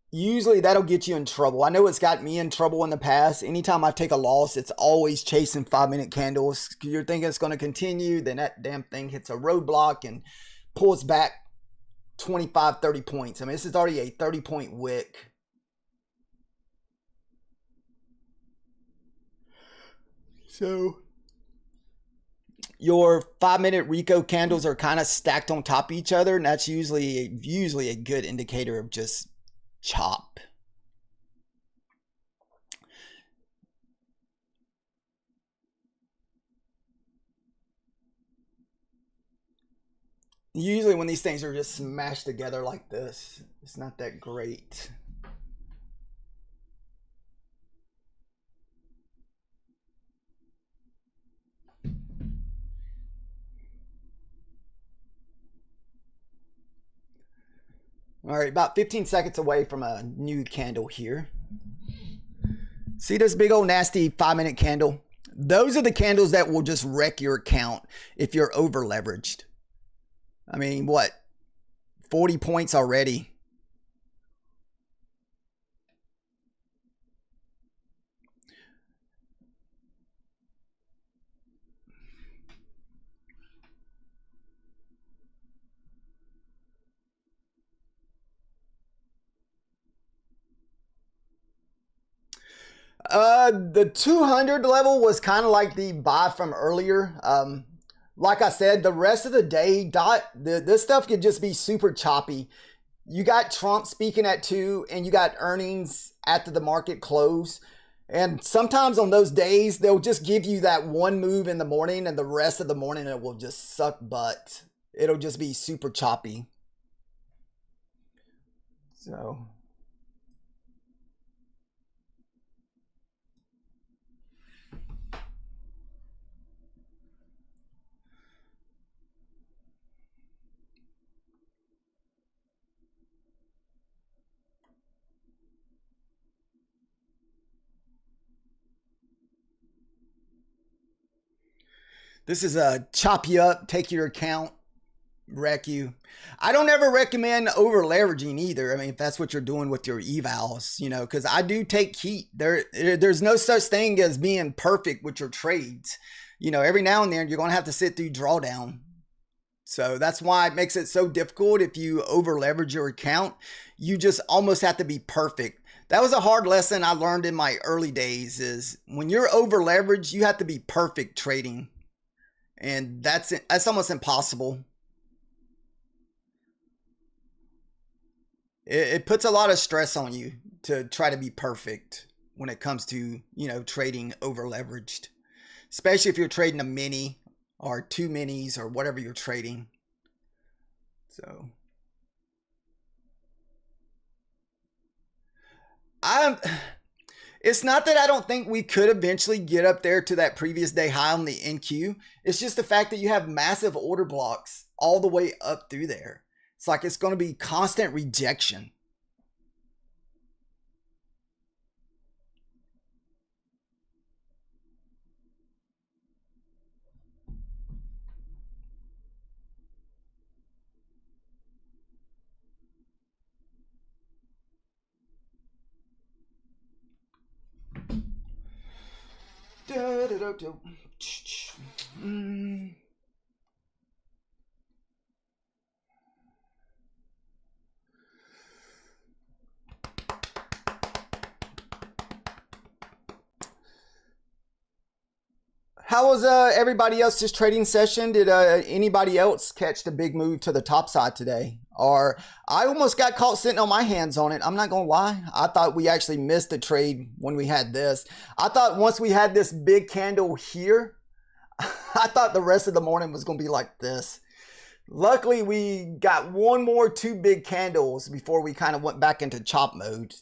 usually that'll get you in trouble. I know it's got me in trouble in the past. Anytime I take a loss, it's always chasing 5-minute candles. You're thinking it's going to continue, then that damn thing hits a roadblock and pulls back 25, 30 points. I mean, this is already a 30-point wick. So your 5-minute Rico candles are kind of stacked on top of each other, and that's usually a good indicator of just chop. Usually when these things are just smashed together like this, it's not that great. All right, about 15 seconds away from a new candle here. See this big old nasty 5-minute candle? Those are the candles that will just wreck your account if you're over leveraged. I mean, what? 40 points already. The 200 level was kind of like the buy from earlier. Like I said, the rest of the day, this stuff could just be super choppy. You got Trump speaking at 2 and you got earnings after the market close. And sometimes on those days, they'll just give you that one move in the morning and the rest of the morning it will just suck butt. It'll just be super choppy. So this is a chop you up, take your account, wreck you. I don't ever recommend over leveraging either. I mean, if that's what you're doing with your evals, you know, because I do take heat. There's no such thing as being perfect with your trades. You know, every now and then you're going to have to sit through drawdown. So that's why it makes it so difficult. If you over leverage your account, you just almost have to be perfect. That was a hard lesson I learned in my early days, is when you're over leveraged, you have to be perfect trading. And that's almost impossible. It puts a lot of stress on you to try to be perfect when it comes to, you know, trading over leveraged, especially if you're trading a mini or 2 minis or whatever you're trading. So it's not that I don't think we could eventually get up there to that previous day high on the NQ. It's just the fact that you have massive order blocks all the way up through there. It's like it's going to be constant rejection. How was everybody else's trading session? Did anybody else catch the big move to the top side today? Or I almost got caught sitting on my hands on it. I'm not gonna lie. I thought we actually missed the trade when we had this. I thought once we had this big candle here, I thought the rest of the morning was gonna be like this. Luckily, we got one more two big candles before we kind of went back into chop mode.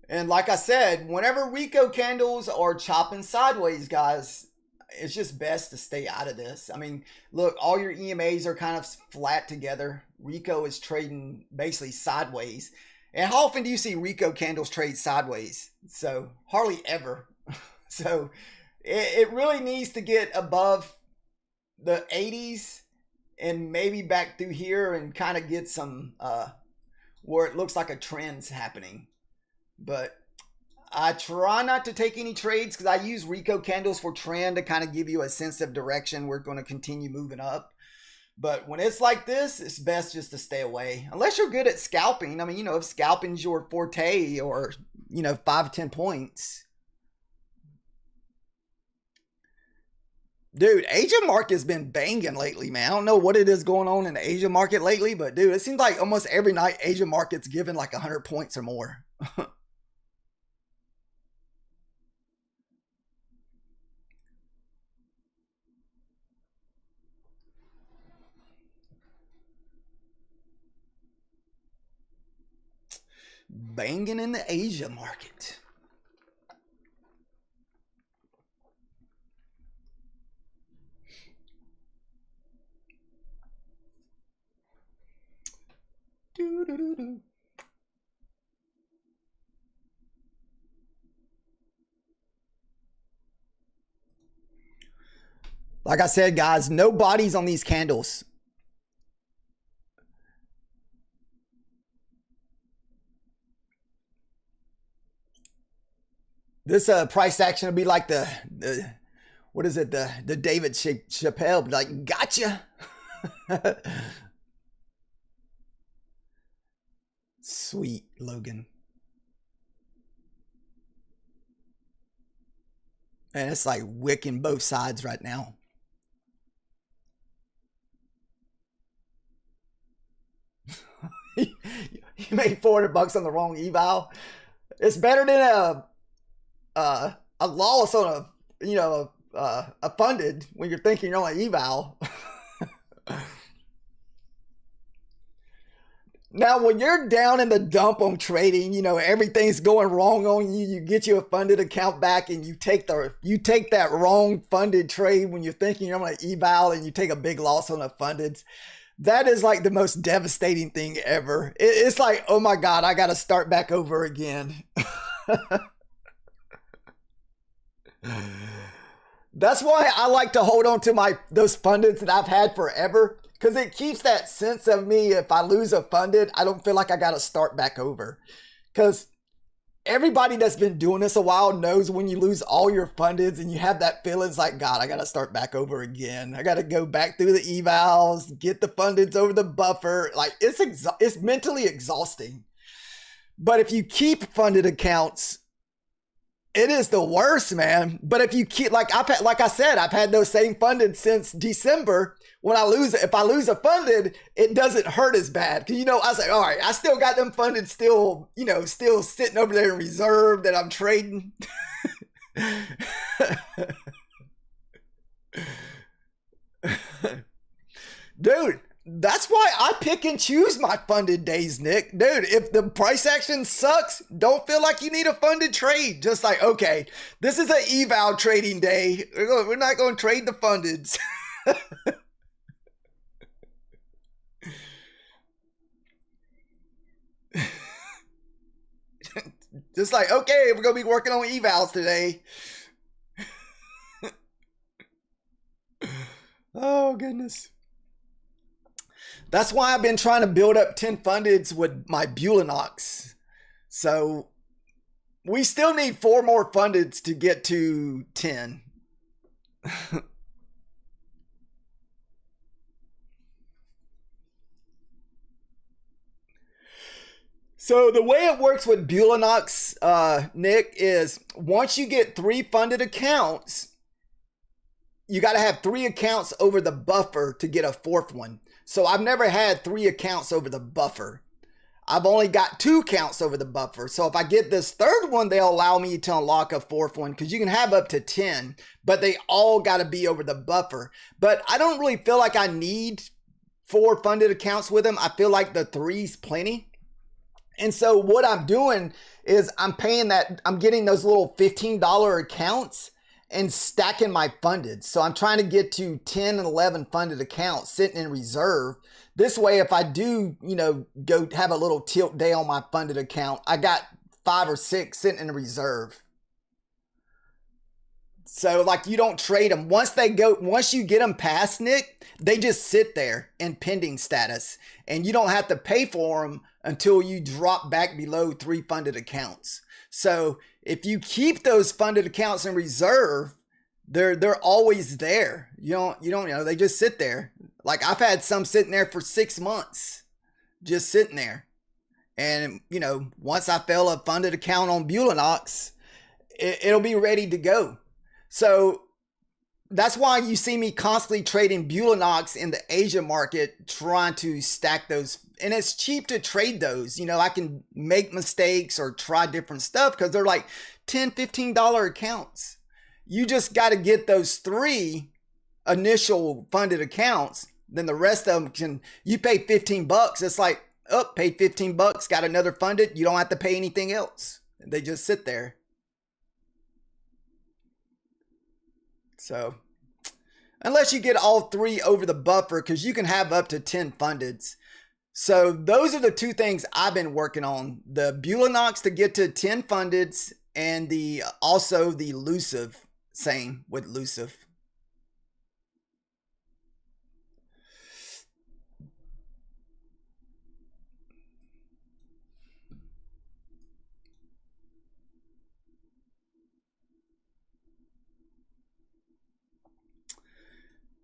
And like I said, whenever Rico candles are chopping sideways, guys, it's just best to stay out of this. I mean, look, all your EMAs are kind of flat together. Rico is trading basically sideways. And how often do you see Rico candles trade sideways? So hardly ever. So it really needs to get above the 80s and maybe back through here and kind of get some where it looks like a trend's happening. But I try not to take any trades because I use Rico candles for trend to kind of give you a sense of direction. We're going to continue moving up. But when it's like this, it's best just to stay away. Unless you're good at scalping. I mean, you know, if scalping's your forte or, you know, 5 to 10 points. Dude, Asia market's been banging lately, man. I don't know what it is going on in the Asia market lately, but dude, it seems like almost every night Asia market's giving like 100 points or more. Banging in the Asia market. Doo-doo-doo-doo. Like I said, guys, no bodies on these candles. This price action will be like the what is it, the David Chappelle, like, gotcha. Sweet Logan. And it's like wicking both sides right now. You made 400 bucks on the wrong eval. It's better than a loss on a, you know, a funded when you're thinking you're on an eval. Now, when you're down in the dump on trading, you know, everything's going wrong on you. You get you a funded account back and you take that wrong funded trade when you're thinking you're on an eval and you take a big loss on a funded. That is like the most devastating thing ever. It's like, oh my God, I got to start back over again. That's why I like to hold on to those fundeds that I've had forever, because it keeps that sense of me. If I lose a funded, I don't feel like I got to start back over. Because everybody that's been doing this a while knows when you lose all your fundeds and you have that feeling, it's like, God, I got to start back over again. I got to go back through the evals, get the fundeds over the buffer. Like, it's mentally exhausting. But if you keep funded accounts, it is the worst, man. But if you keep, like I said, I've had those same funded since December. If I lose a funded, it doesn't hurt as bad. Cause you know, I was like, all right, I still got them funded still, you know, still sitting over there in reserve that I'm trading. Dude, that's why I pick and choose my funded days, Nick. Dude, if the price action sucks, don't feel like you need a funded trade. Just like, okay, this is an eval trading day. We're not going to trade the fundeds. Just like, okay, we're going to be working on evals today. Oh, goodness. That's why I've been trying to build up 10 fundeds with my Bulinox. So we still need 4 more fundeds to get to 10. So the way it works with Bulinox, Nick, is once you get 3 funded accounts, you got to have 3 accounts over the buffer to get a 4th one. So I've never had 3 accounts over the buffer. I've only got 2 accounts over the buffer. So if I get this 3rd one, they'll allow me to unlock a 4th one, because you can have up to 10, but they all got to be over the buffer. But I don't really feel like I need 4 funded accounts with them. I feel like the 3's plenty. And so what I'm doing is I'm getting those little $15 accounts and stacking my funded. So I'm trying to get to 10 and 11 funded accounts sitting in reserve. This way, if I do, go have a little tilt day on my funded account, I got 5 or 6 sitting in reserve. So like, you don't trade them. Once you get them past, Nick, they just sit there in pending status, and you don't have to pay for them until you drop back below 3 funded accounts. So if you keep those funded accounts in reserve, they're always there. You don't they just sit there. Like, I've had some sitting there for 6 months, just sitting there. And once I fill a funded account on Bulinox, it'll be ready to go. So that's why you see me constantly trading Bulinox in the Asia market, trying to stack those. And it's cheap to trade those. I can make mistakes or try different stuff because they're like $10, $15 accounts. You just got to get those 3 initial funded accounts. Then the rest of them you pay $15. It's like, paid $15, got another funded. You don't have to pay anything else. They just sit there. So unless you get all 3 over the buffer, because you can have up to 10 fundeds. So those are the 2 things I've been working on: the Bulinox to get to 10 fundeds, and also the elusive. Same with elusive.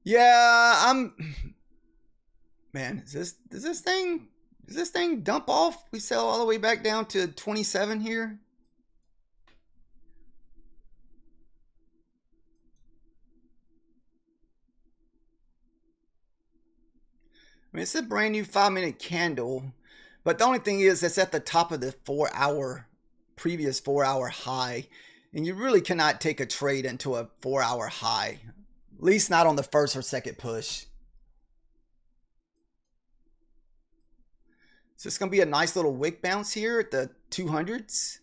Yeah, man, does this thing dump off? We sell all the way back down to 27 here. I mean, it's a brand new 5-minute candle, but the only thing is it's at the top of the previous 4-hour high, and you really cannot take a trade into a 4-hour high, at least not on the first or second push. So it's going to be a nice little wick bounce here at the 200s.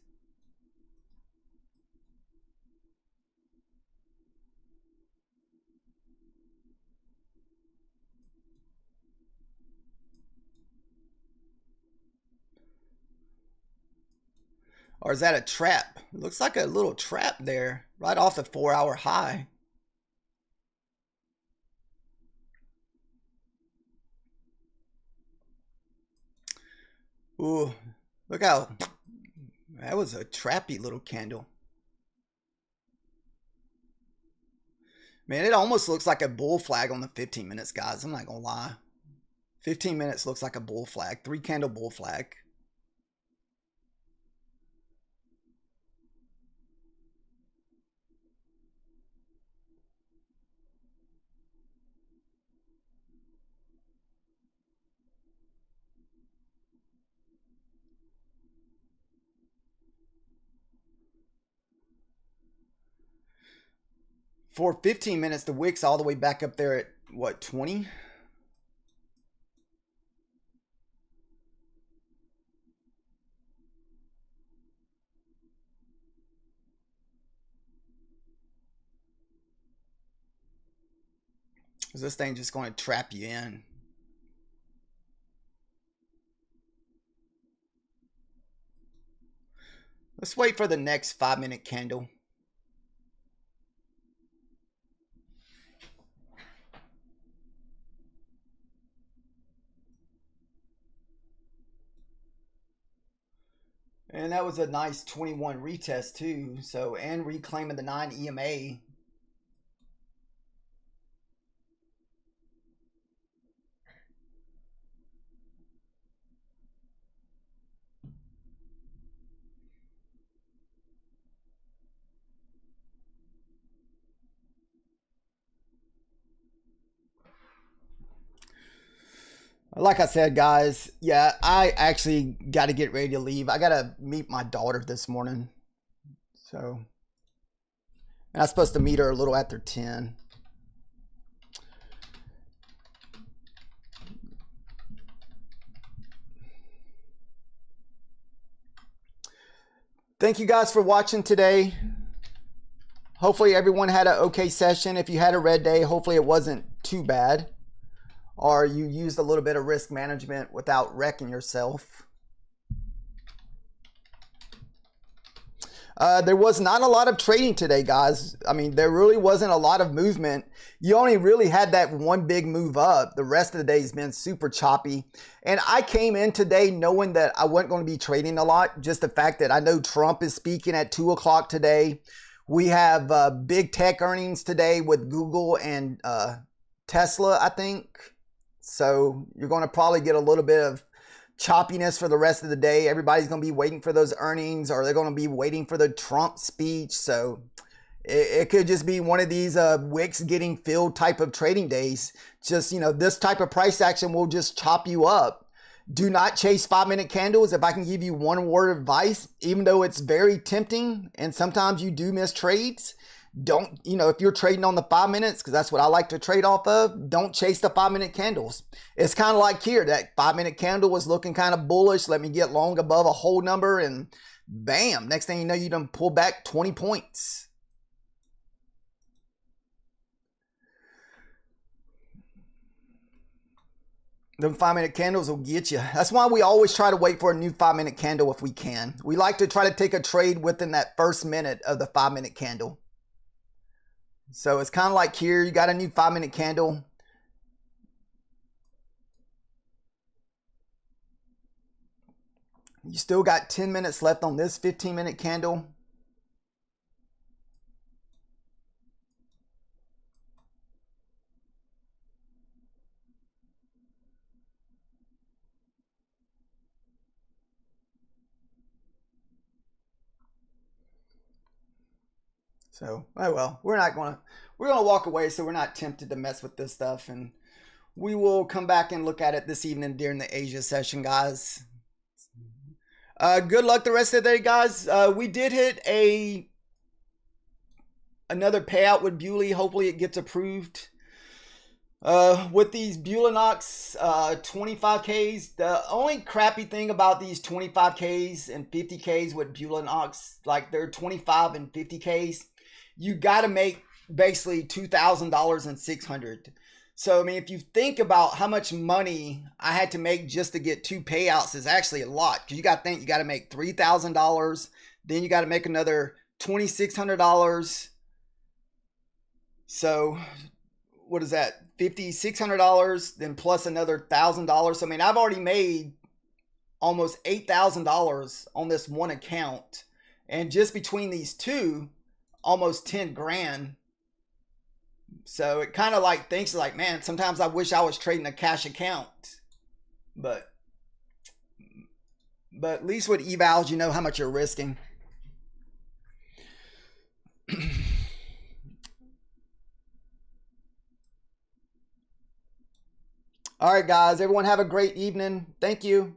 Or is that a trap? It looks like a little trap there, right off the 4-hour high. Ooh, look how, that was a trappy little candle. Man, it almost looks like a bull flag on the 15 minutes, guys. I'm not gonna lie. 15 minutes looks like a bull flag, 3 candle bull flag. For 15 minutes, the wick's all the way back up there at what, 20? Is this thing just going to trap you in? Let's wait for the next 5-minute candle. And that was a nice 21 retest too. So, and reclaiming the 9 EMA. Like I said, guys, yeah, I actually got to get ready to leave. I got to meet my daughter this morning. So, and I'm supposed to meet her a little after 10. Thank you guys for watching today. Hopefully everyone had an okay session. If you had a red day, hopefully it wasn't too bad. Or you used a little bit of risk management without wrecking yourself. There was not a lot of trading today, guys. I mean, there really wasn't a lot of movement. You only really had that one big move up. The rest of the day has been super choppy. And I came in today knowing that I wasn't going to be trading a lot. Just the fact that I know Trump is speaking at 2 o'clock today. We have big tech earnings today with Google and Tesla, I think. So you're going to probably get a little bit of choppiness for the rest of the day. Everybody's going to be waiting for those earnings, or they're going to be waiting for the Trump speech. So it could just be one of these wicks getting filled type of trading days. Just, you know, this type of price action will just chop you up. Do not chase 5-minute candles. If I can give you one word of advice, even though it's very tempting and sometimes you do miss trades, don't, you know, if you're trading on the 5 minutes, because that's what I like to trade off of, don't chase the 5-minute candles. It's kind of like here, that 5-minute candle was looking kind of bullish. Let me get long above a hold number, and bam, next thing you know, you done pull back 20 points. Them 5-minute candles will get you. That's why we always try to wait for a new 5-minute candle if we can. We like to try to take a trade within that first minute of the 5-minute candle. So it's kind of like here, you got a new 5-minute candle. You still got 10 minutes left on this 15-minute candle. So, oh well, we're going to walk away, so we're not tempted to mess with this stuff, and we will come back and look at it this evening during the Asia session, guys. Good luck the rest of the day, guys. We did hit another payout with Bewley. Hopefully it gets approved. With these Bulinox 25Ks, the only crappy thing about these 25Ks and 50Ks with Bulinox, like they're 25 and 50Ks, you got to make basically $2,000 and $600. So, I mean, if you think about how much money I had to make just to get 2 payouts, is actually a lot. Because you got to think, you got to make $3,000. Then you got to make another $2,600. So, what is that? $5,600, then plus another $1,000. So, I mean, I've already made almost $8,000 on this one account. And just between these two, almost 10 grand. So it kind of like thinks like, man, sometimes I wish I was trading a cash account. But at least with evals, you know how much you're risking. All right, guys, everyone have a great evening. Thank you.